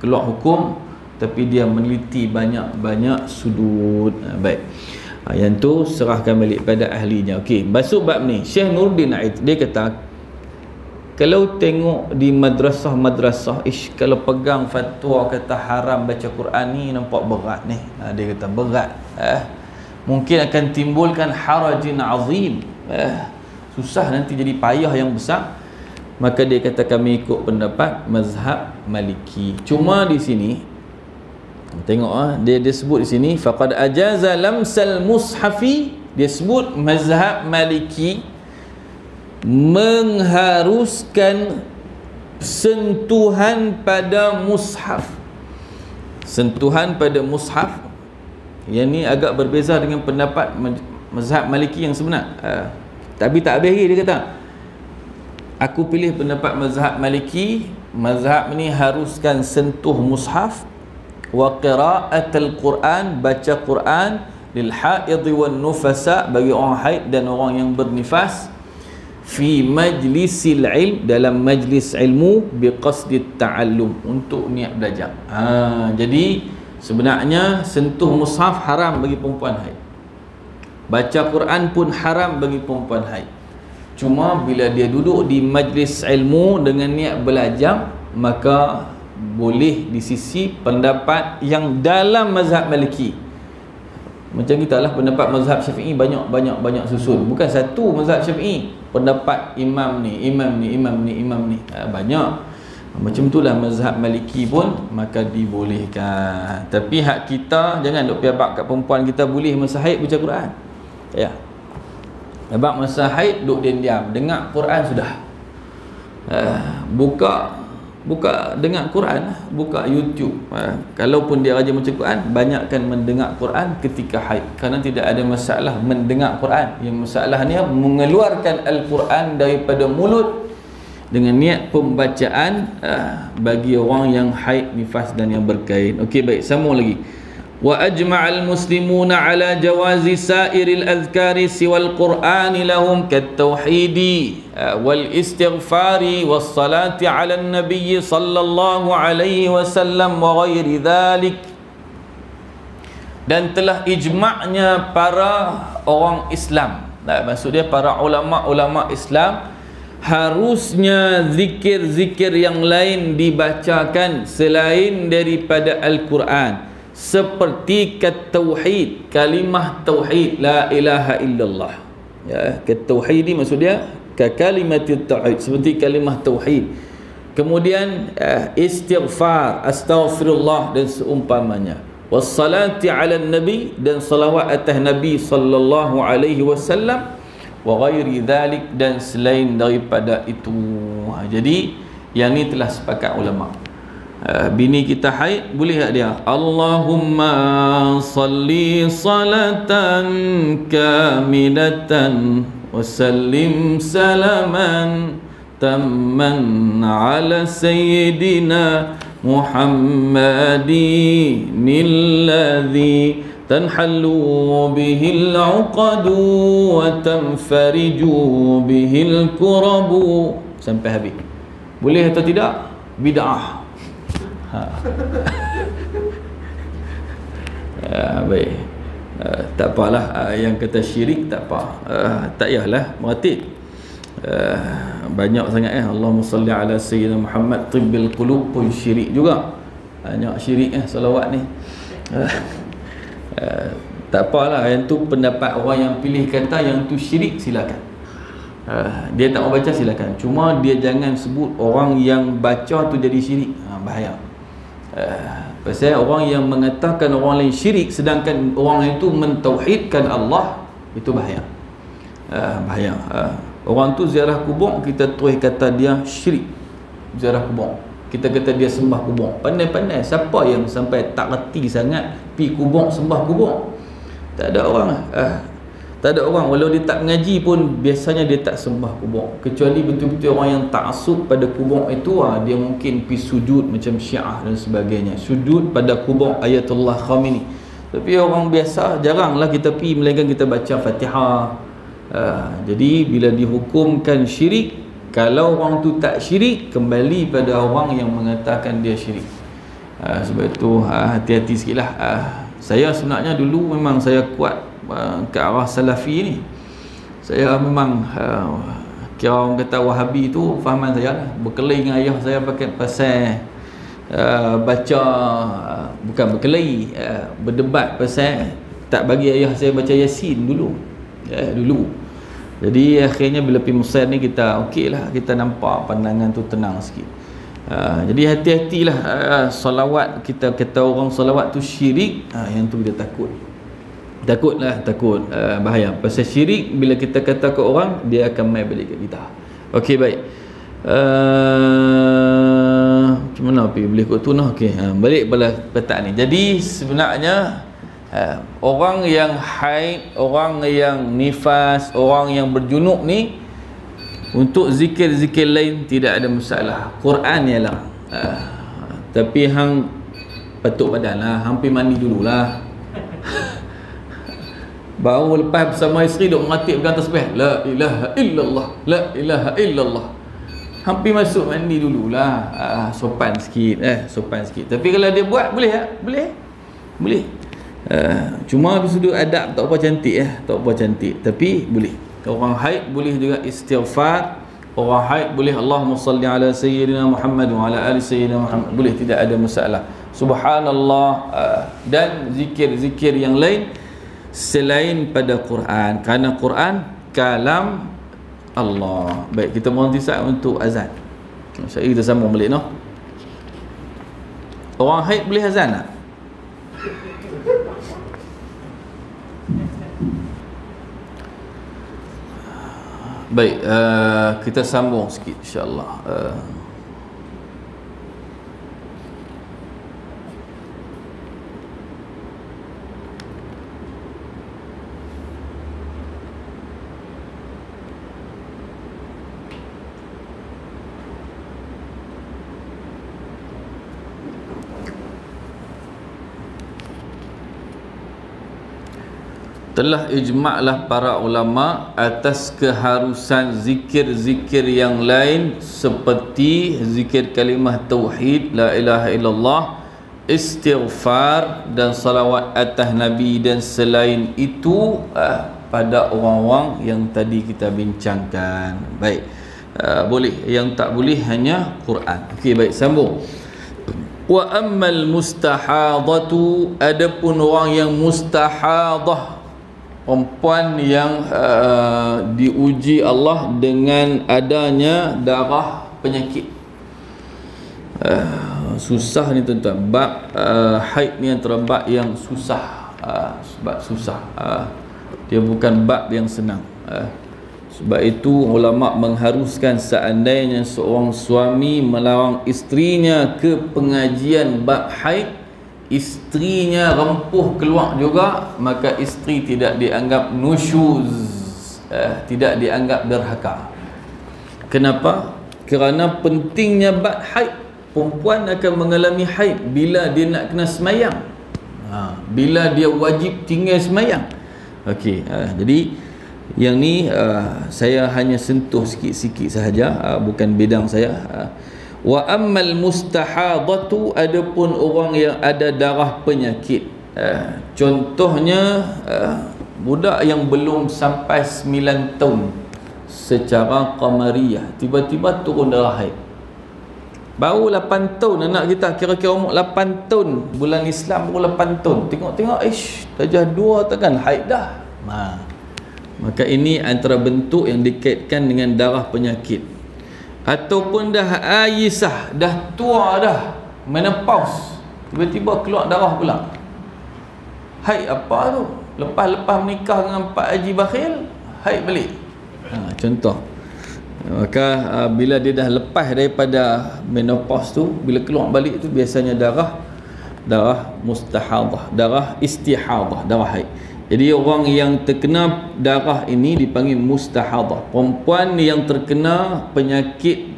keluar hukum, tapi dia meneliti banyak-banyak sudut. Baik, yang tu serahkan balik pada ahlinya. Okey, masuk bab ni, Syekh Nuruddin Aid dia kata, kalau tengok di madrasah-madrasah, kalau pegang fatwa kata haram baca Quran ni nampak berat ni. Dia kata berat, mungkin akan timbulkan harajin azim, susah, nanti jadi payah yang besar. Maka dia kata kami ikut pendapat mazhab Maliki. Cuma di sini tengok, dia sebut di sini faqad ajaza lamsal mushafi, dia sebut mazhab Maliki mengharuskan sentuhan pada mushaf. Sentuhan pada mushaf, yang ni agak berbeza dengan pendapat mazhab Maliki yang sebenar. Tapi tak habis lagi, dia kata aku pilih pendapat mazhab Maliki. Mazhab ni haruskan sentuh mushaf, wa qira'atul Quran, baca Quran, lil haid wan nufasa, bagi orang haid dan orang yang bernifas, fi majlisil ilm, dalam majlis ilmu, biqasdi ta'allum, untuk niat belajar. Jadi sebenarnya sentuh mushaf haram bagi perempuan haid, baca Quran pun haram bagi perempuan haid. Cuma bila dia duduk di majlis ilmu dengan niat belajar, maka boleh di sisi pendapat yang dalam mazhab Maliki. Macam kita lah, pendapat mazhab Syafi'i banyak susun, bukan satu mazhab Syafi'i, pendapat imam ni banyak. Macam itulah mazhab Maliki pun, maka dibolehkan. Tapi hak kita jangan duk piabak kat perempuan kita boleh masa haid baca Quran. Ya. Sebab masa haid duk diam-diam, dengar Quran sudah. Buka dengar Quran, buka YouTube. Kalaupun dia rajin baca Quran, banyakkan mendengar Quran ketika haid, kerana tidak ada masalah mendengar Quran. Yang masalahnya mengeluarkan Al-Quran daripada mulut dengan niat pembacaan bagi orang yang haid, nifas dan yang berkain. Okey, baik, sambung lagi. Wa ajma'al muslimuna ala jawazi sa'iril azkari siwal qur'ani lahum kat tauhidi wal istighfari was salati ala nabiy sallallahu alaihi wasallam wa ghairi dhalik. Dan telah ijma'nya para orang Islam, maksud dia para ulama-ulama Islam, harusnya zikir-zikir yang lain dibacakan selain daripada Al-Quran, seperti tauhid, kalimah tauhid, la ilaha illallah. Ya, tauhid ni maksud dia kalimat tauhid, seperti kalimah tauhid. Kemudian istighfar, astaghfirullah dan seumpamanya. Wassalati ala nabi, dan salawat atas nabi sallallahu alaihi wasallam, wa ghairi dhalik, dan selain daripada itu. Jadi yang ni telah sepakat ulama. Bini kita haid, boleh tak dia Allahumma salli salatan kamilatan wa sallim salaman tamman ala sayyidina Muhammadin alladhi tanhallu bihil uqadu wa tanfariju bihil kurabu, sampai habis. Boleh atau tidak? Bid'ah. Baik. Tak apalah, yang kata syirik tak apa, tak payahlah meratib. Banyak sangat Allahumma salli ala sayyidina Muhammad tibbil qulub pun syirik juga, banyak syirik salawat ni. Tak apalah, yang tu pendapat orang yang pilih kata yang tu syirik, silakan. Dia tak mau baca, silakan. Cuma dia jangan sebut orang yang baca tu jadi syirik, bahaya. Pasal orang yang mengatakan orang lain syirik sedangkan orang lain tu mentauhidkan Allah, itu bahaya. Bahaya. Orang tu ziarah kubur, kita terus kata dia syirik ziarah kubur, kita kata dia sembah kubur. Pandai-pandai, siapa yang sampai tak reti sangat pi kubur sembah kubur? Tak ada orang. Tak ada orang, walau dia tak mengaji pun biasanya dia tak sembah kubur, kecuali betul-betul orang yang ta'assub pada kubur itu, dia mungkin pi sujud macam Syiah dan sebagainya, sujud pada kubur Ayatullah Khamenei. Tapi orang biasa jaranglah kita pi, melainkan kita baca Fatihah. Jadi bila dihukumkan syirik, kalau orang tu tak syirik, kembali pada orang yang mengatakan dia syirik. Sebab itu hati-hati sikitlah. Saya sebenarnya dulu memang saya kuat ke arah salafi ni. Saya memang kira orang kata Wahabi tu fahaman saya lah. Berkelahi dengan ayah saya pakai pasal baca, bukan berkelahi, berdebat pasal tak bagi ayah saya baca Yasin dulu. Dulu. Jadi akhirnya bila pergi Mesir ni kita okey lah, kita nampak pandangan tu tenang sikit. Jadi hati-hatilah, salawat kita kata orang salawat tu syirik, yang tu kita takut. Takut bahaya. Pasal syirik bila kita kata ke orang, dia akan mai balik ke kita. Okey, baik. Macam mana pergi boleh kot tu nah. Okey, balik pada petak ni. Jadi sebenarnya orang yang haid, orang yang nifas, orang yang berjunuk ni, untuk zikir-zikir lain tidak ada masalah. Quran ialah. Tapi hang patut badan lah, hampir mandi dululah. Baru lepas bersama isteri duk mengatip pegang tasbih, la ilaha illallah, la ilaha illallah. Hampir masuk mandi dululah. Sopan sikit, sopan sikit. Tapi kalau dia buat boleh tak? Boleh. Cuma dari sudut adab tak apa cantik, tak apa cantik, tapi boleh. Orang haid boleh juga istighfar. Orang haid boleh Allahumma salli ala sayyidina Muhammad wa ala ali sayyidina Muhammad, boleh, tidak ada masalah. Subhanallah, dan zikir-zikir yang lain selain pada Quran, kerana Quran kalam Allah. Baik, kita mohon tisat untuk azan. Saya kita sambung balik noh. Orang haid boleh azan tak? Baik, kita sambung sikit insya-Allah. Telah ijma'lah para ulama atas keharusan zikir-zikir yang lain seperti zikir kalimah tauhid, la ilaha illallah, istighfar dan salawat atas Nabi dan selain itu pada orang-orang yang tadi kita bincangkan. Baik, boleh. Yang tak boleh hanya Quran. Okey, baik, sambung. Wa ammal mustahadatu, adapun orang yang mustahadah, perempuan yang diuji Allah dengan adanya darah penyakit. Susah ni tuan-tuan, bab haid ni antara bab yang susah. Sebab susah, dia bukan bab yang senang. Sebab itu ulama mengharuskan seandainya seorang suami melarang isterinya ke pengajian bab haid, isterinya rempuh keluar juga, maka isteri tidak dianggap nusyuz, tidak dianggap derhaka. Kenapa? Kerana pentingnya bab haid. Perempuan akan mengalami haid bila dia nak kena semayang, bila dia wajib tinggal semayang. Okey, jadi yang ni saya hanya sentuh sikit-sikit sahaja, bukan bidang saya. Wa ammal mustahadatu, adapun orang yang ada darah penyakit. Contohnya budak yang belum sampai 9 tahun secara qamariyah tiba-tiba turun darah haid. Baru 8 tahun anak kita, kira-kira umur 8 tahun, bulan Islam baru 8 tahun. Tengok-tengok, darjah 2 takkan haid dah. Maka ini antara bentuk yang dikaitkan dengan darah penyakit. Ataupun dah ayisah, dah tua dah, menopause, tiba-tiba keluar darah pula. Haid apa tu? Lepas-lepas menikah dengan Pak Haji Bakhil, haid balik. Contoh. Maka bila dia dah lepas daripada menopause tu, bila keluar balik tu biasanya darah mustahadah, darah istihadah, darah haid. Jadi orang yang terkena darah ini dipanggil mustahadah. Perempuan yang terkena penyakit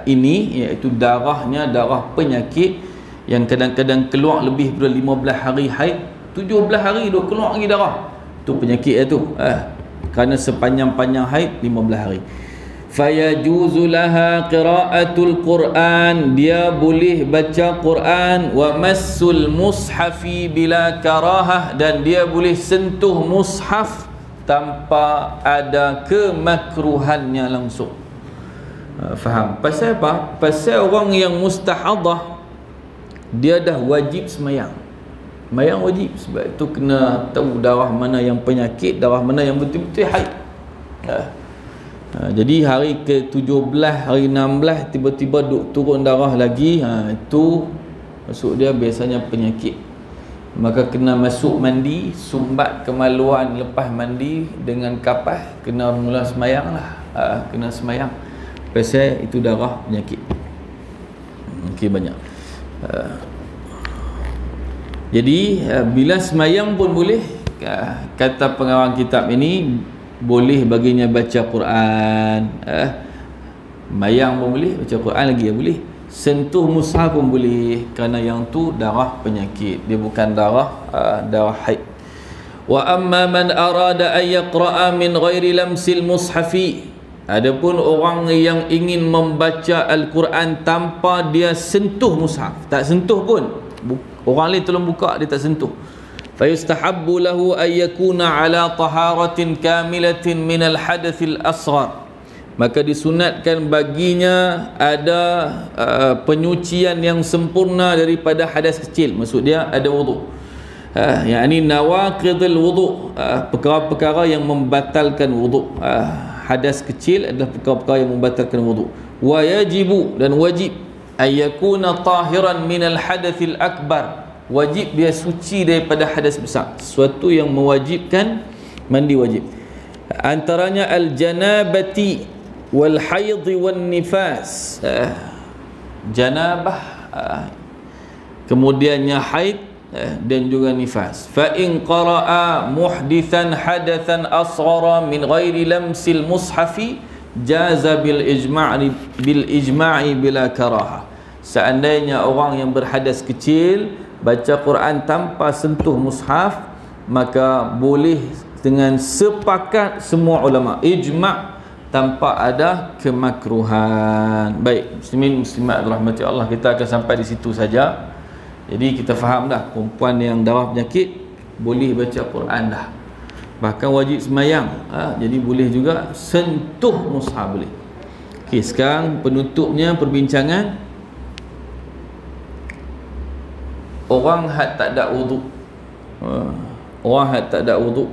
ini, iaitu darahnya darah penyakit yang kadang-kadang keluar lebih daripada 15 hari haid, 17 hari duk keluar lagi darah, tu penyakit tu. Kerana sepanjang-panjang haid 15 hari. Fayajuzu laha qiraatul Quran, dia boleh baca Quran, wa massul mushafi bila karahah, dan dia boleh sentuh mushaf tanpa ada kemakruhannya langsung. Faham? Pasal apa? Pasal orang yang mustahadah dia dah wajib semayang. Semayang wajib, sebab itu kena tahu darah mana yang penyakit, darah mana yang betul-betul haid. Jadi hari ke-17, hari 16 tiba-tiba duk turun darah lagi, itu maksud dia biasanya penyakit. Maka kena masuk mandi, sumbat kemaluan lepas mandi dengan kapas, kena mula semayang lah. Kena semayang, pasal itu darah penyakit. Okey, banyak. Jadi bila semayang pun boleh, kata pengarang kitab ini, boleh baginya baca Quran, mayang pun boleh, baca Quran lagi ya boleh, sentuh mushaf pun boleh, kerana yang tu darah penyakit, dia bukan darah haid. Wa amma man arada an yaqra'a min ghairi lamsil mushafi, adapun orang yang ingin membaca Al-Quran tanpa dia sentuh mushaf, tak sentuh pun, orang lain tolong buka, dia tak sentuh, fayustahabbu lahu an yakuna ala taharatin kamilatin minal hadathil asghar, maka disunatkan baginya ada penyucian yang sempurna daripada hadas kecil. Maksud dia ada wudu, yakni nawaqidul wudu, perkara-perkara yang membatalkan wudu. Hadas kecil adalah perkara-perkara yang membatalkan wudu. Wa yajibu, dan wajib, an yakuna tahiran minal hadathil akbar, wajib dia suci daripada hadas besar, sesuatu yang mewajibkan mandi wajib. Antaranya al-janabati wal haid wan nifas, janabah, kemudiannya haid dan juga nifas. Fa in qara'a muhdithan hadathan asghara min ghairi lamsil mushafi jaza bil ijma'i bila karaha. Seandainya orang yang berhadas kecil baca Quran tanpa sentuh mushaf, maka boleh dengan sepakat semua ulama, ijma', tanpa ada kemakruhan. Baik, muslimin muslimat rahmati Allah, kita akan sampai di situ saja. Jadi kita faham dah, perempuan yang darah penyakit boleh baca Quran dah, bahkan wajib semayang, jadi boleh juga sentuh mushaf, boleh. Okey, sekarang penutupnya perbincangan, orang had tak ada wudu, orang had tak ada wudu,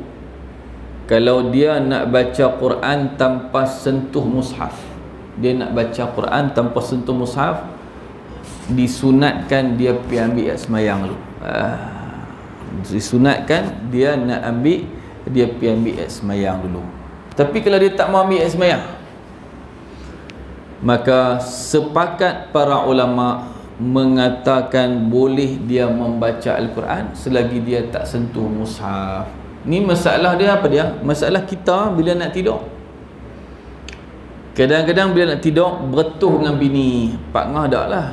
kalau dia nak baca Quran tanpa sentuh mushaf, dia nak baca Quran tanpa sentuh mushaf, disunatkan dia pergi ambil semayang dulu. Disunatkan dia nak ambil, dia pergi ambil semayang dulu. Tapi kalau dia tak mau ambil semayang, maka sepakat para ulama mengatakan boleh dia membaca Al-Quran selagi dia tak sentuh mushaf. Ni masalah dia apa dia? Masalah kita bila nak tidur. Kadang-kadang bila nak tidur bertuh dengan bini, Pak Ngah dak lah.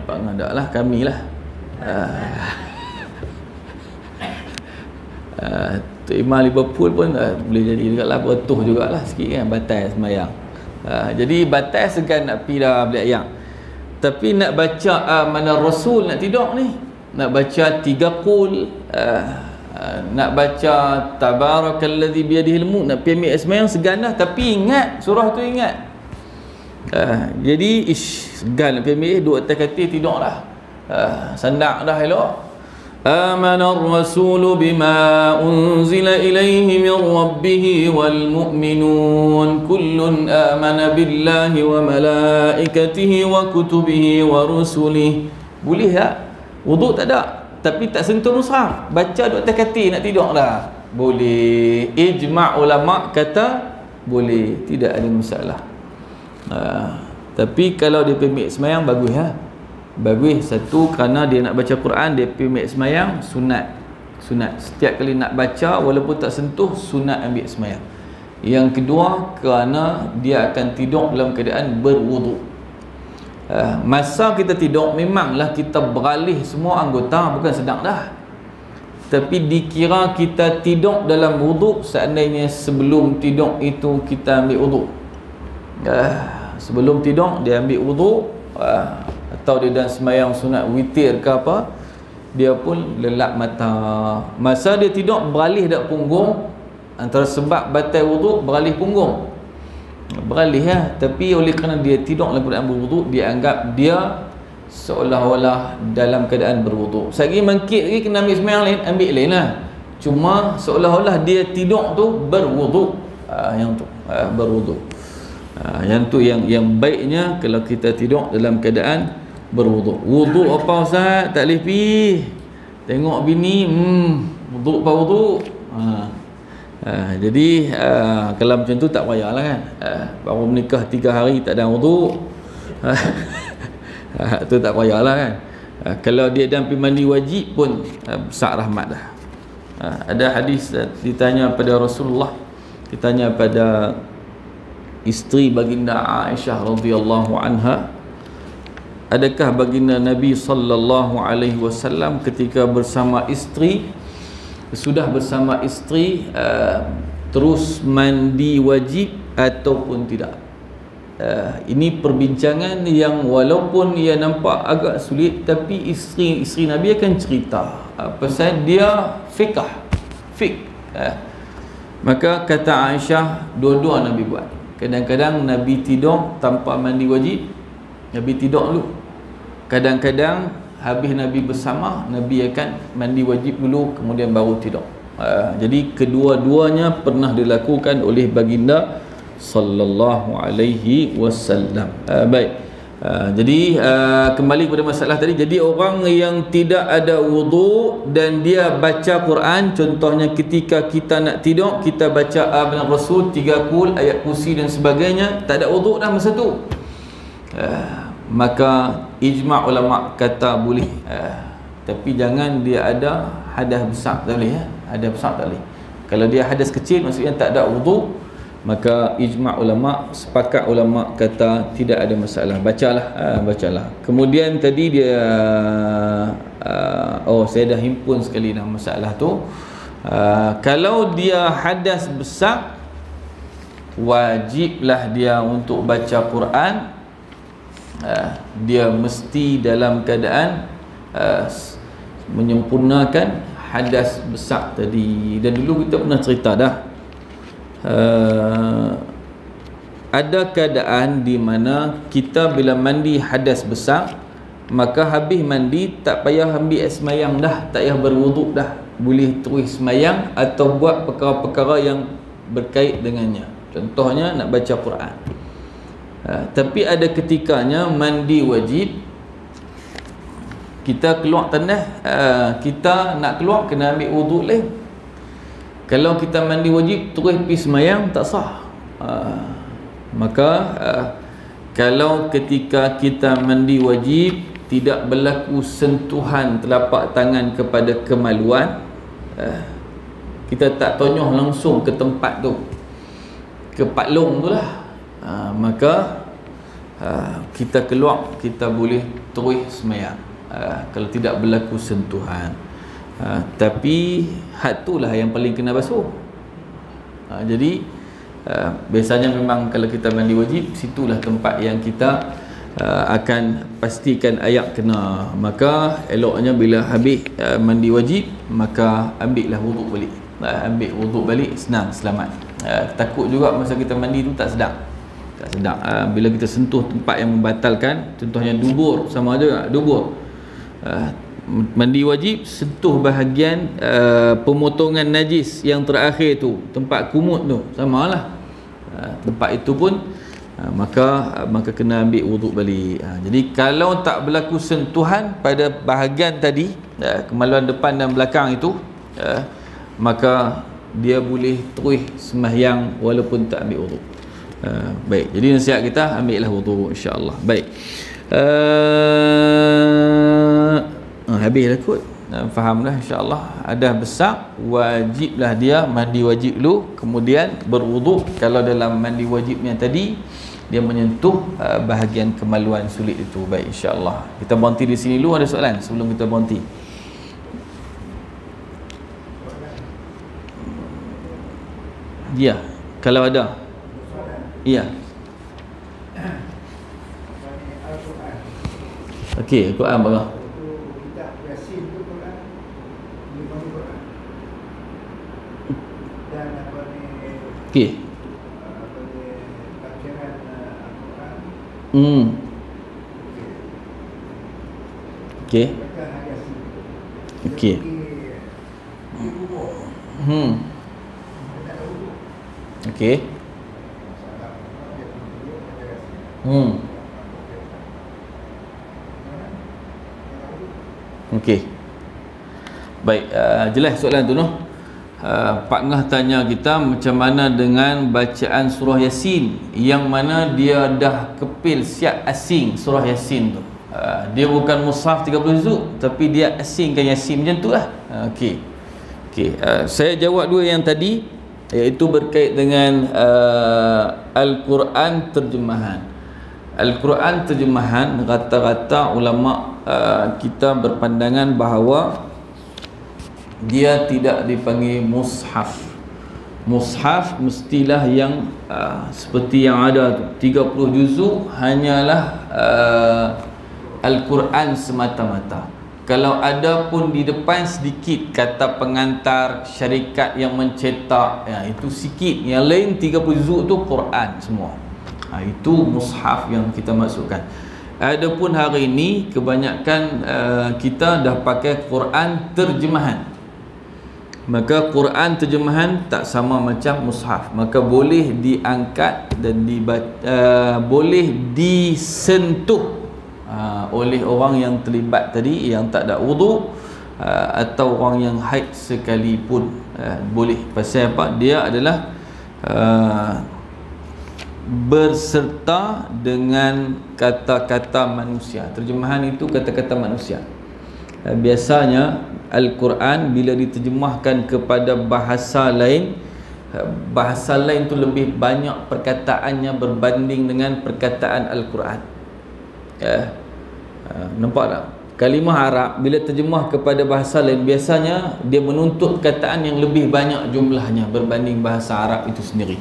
Pak Ngah dak lah, kami lah. Tok Imam Liverpool pun boleh jadi jugalah, bertuh jugalah sikit kan, batal semayang. Jadi batal segan nak pergi dah beli ayam. Tapi nak baca mana Rasul nak tidur ni, nak baca 3 qul, nak baca tabarakalladzi biyadihil mulk, nak pergi ambil sembahyang segan dah, tapi ingat surah tu ingat. Jadi segan nak pergi ambil, duduk atas katil tidur dah, sandak dah elok. Amanar rasulu bima unzila ilaihi min rabbih wal mu'minun kullun amana billahi wa malaikatihi wa kutubihi wa rusulihi. Boleh tak? Wuduk tak ada, tapi tak sentuh mushaf, baca duduk atas katil nak tidur dah, boleh. Ijma' ulama kata boleh, tidak ada masalah. Tapi kalau dia pergi sembahyang bagus ya. Bagus, satu kerana dia nak baca Quran, dia pergi ambil sembahyang sunat. Setiap kali nak baca walaupun tak sentuh, sunat ambil sembahyang. Yang kedua, kerana dia akan tidur dalam keadaan berwuduk. Masa kita tidur memanglah kita beralih semua anggota, bukan sedang dah, tapi dikira kita tidur dalam wuduk. Seandainya sebelum tidur itu kita ambil wuduk, sebelum tidur dia ambil wuduk, atau dia dah sembahyang sunat witir ke apa, dia pun lelap mata. Masa dia tidur beralih dak punggung, antara sebab batal wuduk beralih punggung, beralih ya. Tapi oleh kerana dia tidur dalam keadaan berwuduk, dia anggap dia seolah-olah dalam keadaan berwuduk. Sagi mangkit lagi kena ambil sembahyang lain, ambil lain lah. Cuma seolah-olah dia tidur tu berwuduk. Yang tu berwuduk. Yang tu yang baiknya kalau kita tidur dalam keadaan berwuduk. Wuduk apa Ustaz? Tak boleh pergi tengok bini, wuduk apa wuduk? Jadi kalau macam tu tak payahlah kan. Baru menikah 3 hari tak ada wuduk, tu tak payahlah kan. Kalau dia dah pergi mandi wajib pun besar rahmat dah. Ada hadis ditanya pada Rasulullah, ditanya pada isteri baginda Aisyah radhiyallahu anha, adakah baginda Nabi sallallahu alaihi wasallam ketika bersama isteri, sudah bersama isteri, terus mandi wajib ataupun tidak? Ini perbincangan yang walaupun ia nampak agak sulit, tapi isteri Nabi akan cerita pasal dia fiqh. Maka kata Aisyah, dua-dua Nabi buat. Kadang-kadang Nabi tidur tanpa mandi wajib, Nabi tidur dulu. Kadang-kadang habis Nabi bersama, Nabi akan mandi wajib dulu kemudian baru tidur. Jadi kedua-duanya pernah dilakukan oleh baginda sallallahu alaihi wasallam. Baik. Jadi kembali kepada masalah tadi. Jadi orang yang tidak ada wuduk dan dia baca Quran, contohnya ketika kita nak tidur, kita baca Abna Rasul 3 qul, ayat kursi dan sebagainya, tak ada wuduk dah masa tu, maka ijma' ulama kata boleh. Tapi jangan dia ada hadas besar, tak boleh ya. Hadas besar tak boleh. Kalau dia hadas kecil, maksudnya tak ada wuduk, maka ijma' ulama, sepakat ulama kata tidak ada masalah. Bacalah. Kemudian tadi dia saya dah himpun sekali dah masalah tu. Kalau dia hadas besar, wajiblah dia untuk baca Quran. Dia mesti dalam keadaan menyempurnakan hadas besar tadi. Dan dulu kita pernah cerita dah, ada keadaan di mana kita bila mandi hadas besar, maka habis mandi tak payah ambil sembahyang dah, tak payah berwuduk dah, boleh terus sembahyang atau buat perkara-perkara yang berkait dengannya. Contohnya nak baca Quran. Tapi ada ketikanya mandi wajib, kita keluar tandas, kita nak keluar kena ambil wuduk lain. Kalau kita mandi wajib terus pergi sembahyang, tak sah. Maka kalau ketika kita mandi wajib tidak berlaku sentuhan telapak tangan kepada kemaluan, kita tak tonyoh langsung ke tempat tu, ke patlong tu lah, maka kita keluar, kita boleh terus sembahyang kalau tidak berlaku sentuhan. Tapi had tu lah yang paling kena basuh. Jadi biasanya memang kalau kita mandi wajib, situlah tempat yang kita akan pastikan ayak kena. Maka eloknya bila habis mandi wajib, maka ambillah wuduk balik. Ambil wuduk balik, senang, selamat. Takut juga masa kita mandi tu tak sedap. Bila kita sentuh tempat yang membatalkan, contohnya dubur, sama ada dubur, mandi wajib sentuh bahagian pemotongan najis yang terakhir tu, tempat kumut tu, samalah. Tempat itu pun maka kena ambil wuduk balik. Jadi kalau tak berlaku sentuhan pada bahagian tadi, kemaluan depan dan belakang itu, maka dia boleh terus sembahyang walaupun tak ambil wuduk. Baik, jadi nasihat kita, ambillah wuduk insya-Allah. Baik. Habislah kot. Fahamlah insya-Allah. Ada besar, wajiblah dia mandi wajib dulu, kemudian berwuduk. Kalau dalam mandi wajibnya tadi dia menyentuh bahagian kemaluan sulit itu. Baik, insya-Allah. Kita berhenti di sini dulu. Ada soalan sebelum kita berhenti? Ya, kalau ada. Ya. Okey, Al-Quran bagaimana? Okey. Okey. Okey. Okey. Okey. Baik, jelas soalan tu noh. Pak Ngah tanya kita macam mana dengan bacaan surah Yasin, yang mana dia dah kepil siap asing surah Yasin tu. Dia bukan mushaf 30 juzuk, tapi dia asingkan Yasin macam tu lah. Okey. Saya jawab dua yang tadi, iaitu berkait dengan Al-Quran terjemahan. Al-Quran terjemahan, rata-rata ulama kita berpandangan bahawa dia tidak dipanggil mushaf. Mushaf mestilah yang seperti yang ada tu, 30 juzuk hanyalah Al-Quran semata-mata. Kalau ada pun di depan sedikit kata pengantar syarikat yang mencetak, itu sikit. Yang lain 30 juzuk tu Quran semua. Itu mushaf yang kita maksudkan. Adapun hari ini kebanyakan kita dah pakai Quran terjemahan. Maka Quran terjemahan tak sama macam mushaf. Maka boleh diangkat dan boleh disentuh oleh orang yang terlibat tadi, yang tak ada wuduk, atau orang yang haid sekalipun. Boleh. Pasal apa? Dia adalah berserta dengan kata-kata manusia. Terjemahan itu kata-kata manusia. Biasanya Al-Quran bila diterjemahkan kepada bahasa lain tu lebih banyak perkataannya berbanding dengan perkataan Al-Quran. Nampak tak? Kalimah Arab bila terjemah kepada bahasa lain, biasanya dia menuntut perkataan yang lebih banyak jumlahnya berbanding bahasa Arab itu sendiri.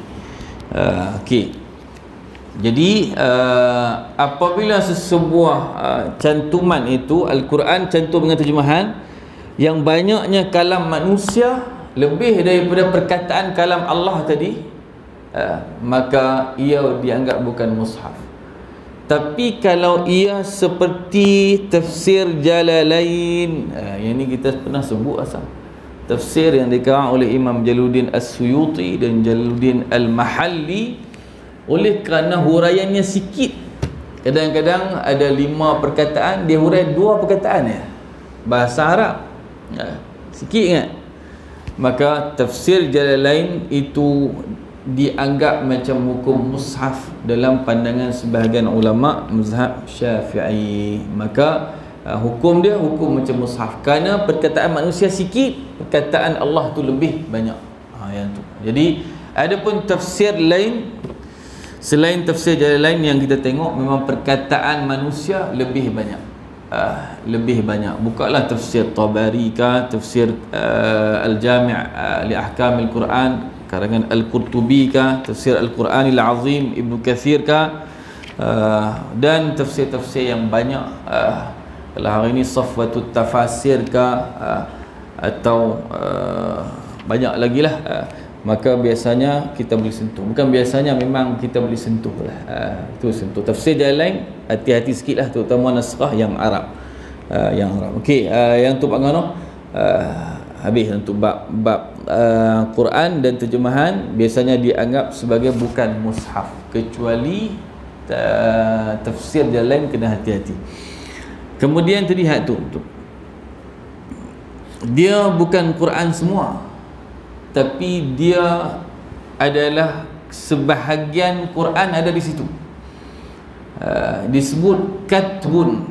Okey. Jadi apabila sesebuah cantuman itu, Al-Quran cantum dengan terjemahan yang banyaknya kalam manusia lebih daripada perkataan kalam Allah tadi, maka ia dianggap bukan mushaf. Tapi kalau ia seperti tafsir Jalalain, yang ni kita pernah sebut asal, tafsir yang dikarang oleh Imam Jalaluddin As-Suyuti dan Jalaluddin Al-Mahalli, oleh kerana huraiannya sikit. Kadang-kadang ada 5 perkataan, dia hurai 2 perkataan ya, bahasa Arab, sikit kan. Maka tafsir Jalalain itu dianggap macam hukum mushaf dalam pandangan sebahagian ulama mazhab Syafi'i. Maka hukum dia hukum macam mushaf, kerana perkataan manusia sikit, perkataan Allah tu lebih banyak. Yang tu. Jadi adapun tafsir lain selain tafsir Jalalain yang kita tengok, memang perkataan manusia lebih banyak. Lebih banyak. Bukalah tafsir Tabari kah, tafsir Al-Jami' li Ahkamil Quran karangan Al-Qurtubi kah, tafsir Al-Quranil Azim Ibnu Katsir kah, Dan tafsir-tafsir yang banyak, kalau hari ini Safwatut Tafasir ke atau banyak lagi lah, maka biasanya kita boleh sentuh. Bukan biasanya, memang kita boleh sentuh lah. Itu sentuh. Tafsir yang lain hati-hati sikit lah, terutama naskah yang Arab. Okey, yang tu Pak Ngano, habis untuk bab Quran dan terjemahan biasanya dianggap sebagai bukan mushaf, kecuali tafsir yang lain kena hati-hati. Kemudian tadi tu dia bukan Quran semua, tapi dia adalah sebahagian Quran ada di situ. Disebut katbun.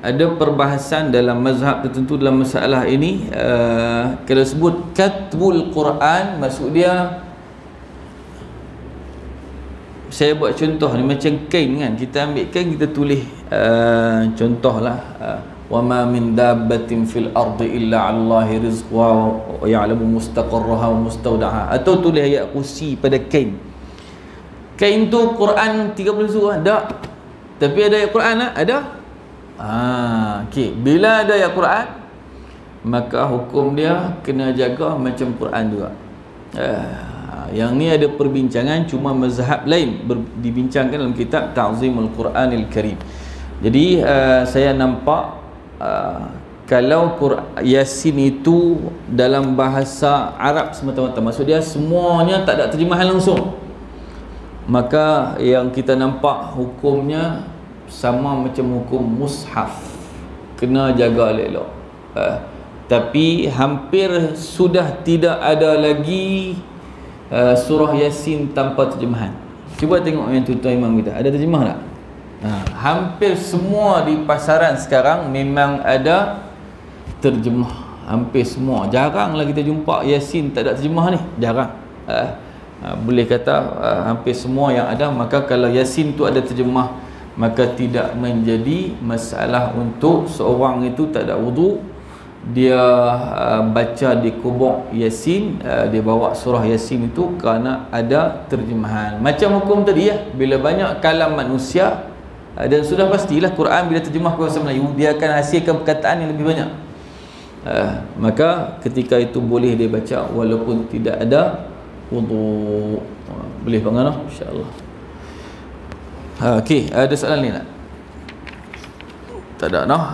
Ada perbahasan dalam mazhab tertentu dalam masalah ini. Kalau sebut katbul Quran, maksud dia, saya buat contoh ni macam kain kan, kita ambil kain, kita tulis contohlah, wa ma min dabbatin fil ardi illa 'alallahi rizquha wa ya'lamu mustaqarraha wa mustawda'aha, atau tulis ayat kursi pada kain. Kain tu Quran 30 surah ada, tapi ada ayat Quran tak? Ada. Okey, bila ada ayat Quran, maka hukum dia kena jaga macam Quran juga. Yang ni ada perbincangan, cuma mazhab lain dibincangkan dalam kitab Ta'zimul Quranil Karim. Jadi saya nampak kalau Yasin itu dalam bahasa Arab semata-mata, maksud dia semuanya tak ada terjemahan langsung, maka yang kita nampak hukumnya sama macam hukum mushaf, kena jaga elok-elok. Tapi hampir sudah tidak ada lagi surah Yasin tanpa terjemahan. Cuba tengok yang tuan-tuan imam kita, ada terjemah tak? Hampir semua di pasaran sekarang memang ada terjemah, hampir semua. Jaranglah kita jumpa Yasin tak ada terjemah ni, jarang. Boleh kata hampir semua yang ada. Maka kalau Yasin tu ada terjemah, maka tidak menjadi masalah untuk seorang itu tak ada wudu, dia baca di kubur Yasin, dia bawa surah Yasin itu kerana ada terjemahan. Macam hukum tadi ya, bila banyak kalam manusia, dan sudah pastilah Quran bila terjemah ke bahasa Melayu, dia akan hasilkan perkataan yang lebih banyak. Maka ketika itu boleh dia baca walaupun tidak ada wudu. Boleh bang, insya-Allah. Okey, ada soalan ni tak? Tak ada noh.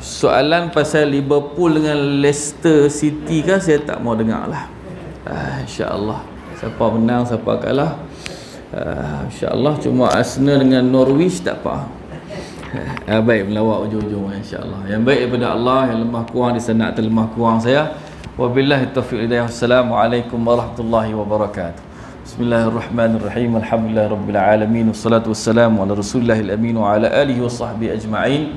Soalan pasal Liverpool dengan Leicester City kan, saya tak mau dengar lah. InsyaAllah siapa menang siapa kalah, InsyaAllah. Cuma Arsenal dengan Norwich tak apa. Baik, melawak ujung-ujung insyaAllah. Yang baik daripada Allah, yang lemah kurang di sana atas lemah kurang saya. Wabillahi taufiq hidayah. Assalamualaikum warahmatullahi wabarakatuh. Bismillahirrahmanirrahim. Alhamdulillah rabbil alamin, wassalatu wassalamu ala Rasulullahil amin wa ala alihi wa sahbihi ajma'in.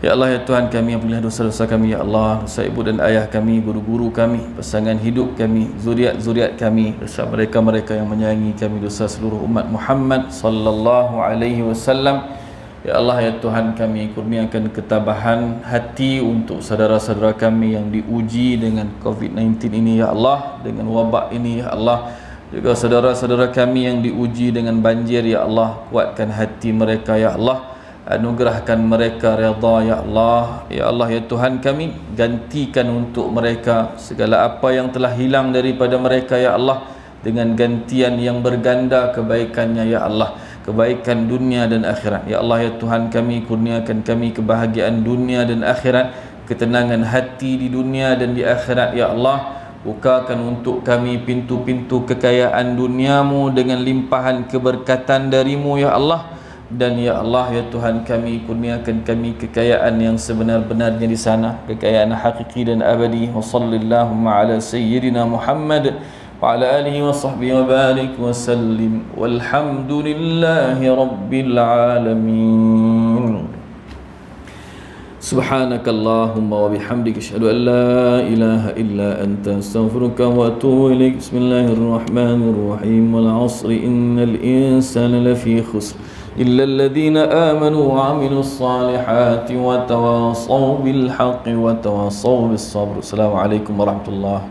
Ya Allah, ya Tuhan kami, ampunilah dosa-dosa kami ya Allah, dosa ibu dan ayah kami, guru-guru kami, pasangan hidup kami, zuriat-zuriat kami, dosa mereka-mereka yang menyayangi kami, dosa seluruh umat Muhammad sallallahu alaihi wasallam. Ya Allah, ya Tuhan kami, kurniakan ketabahan hati untuk saudara-saudara kami yang diuji dengan COVID-19 ini ya Allah, dengan wabak ini ya Allah. Juga saudara-saudara kami yang diuji dengan banjir ya Allah, kuatkan hati mereka ya Allah, anugerahkan mereka redha ya Allah. Ya Allah, ya Tuhan kami, gantikan untuk mereka segala apa yang telah hilang daripada mereka ya Allah, dengan gantian yang berganda kebaikannya ya Allah, kebaikan dunia dan akhirat. Ya Allah, ya Tuhan kami, kurniakan kami kebahagiaan dunia dan akhirat, ketenangan hati di dunia dan di akhirat ya Allah. Bukakan untuk kami pintu-pintu kekayaan duniamu dengan limpahan keberkatan darimu ya Allah. Dan ya Allah, ya Tuhan kami, kurniakan kami kekayaan yang sebenar-benarnya di sana, kekayaan hakiki dan abadi. Wa sallallahu ala sayyidina Muhammad wa ala alihi wa sahbihi wa barik wa sallim, walhamdulillahi rabbil alamin. Subhanakallahumma wa bihamdika, asyhadu an la ilaha illa anta, astaghfiruka wa atubu ilaik. Bismillahirrahmanirrahim. Wal 'asri innal insana lafi khusr illa alladhina amanu wa 'amilus salihati wa tawassaw bil haqqi wa tawassaw bis sabr. Assalamualaikum warahmatullahi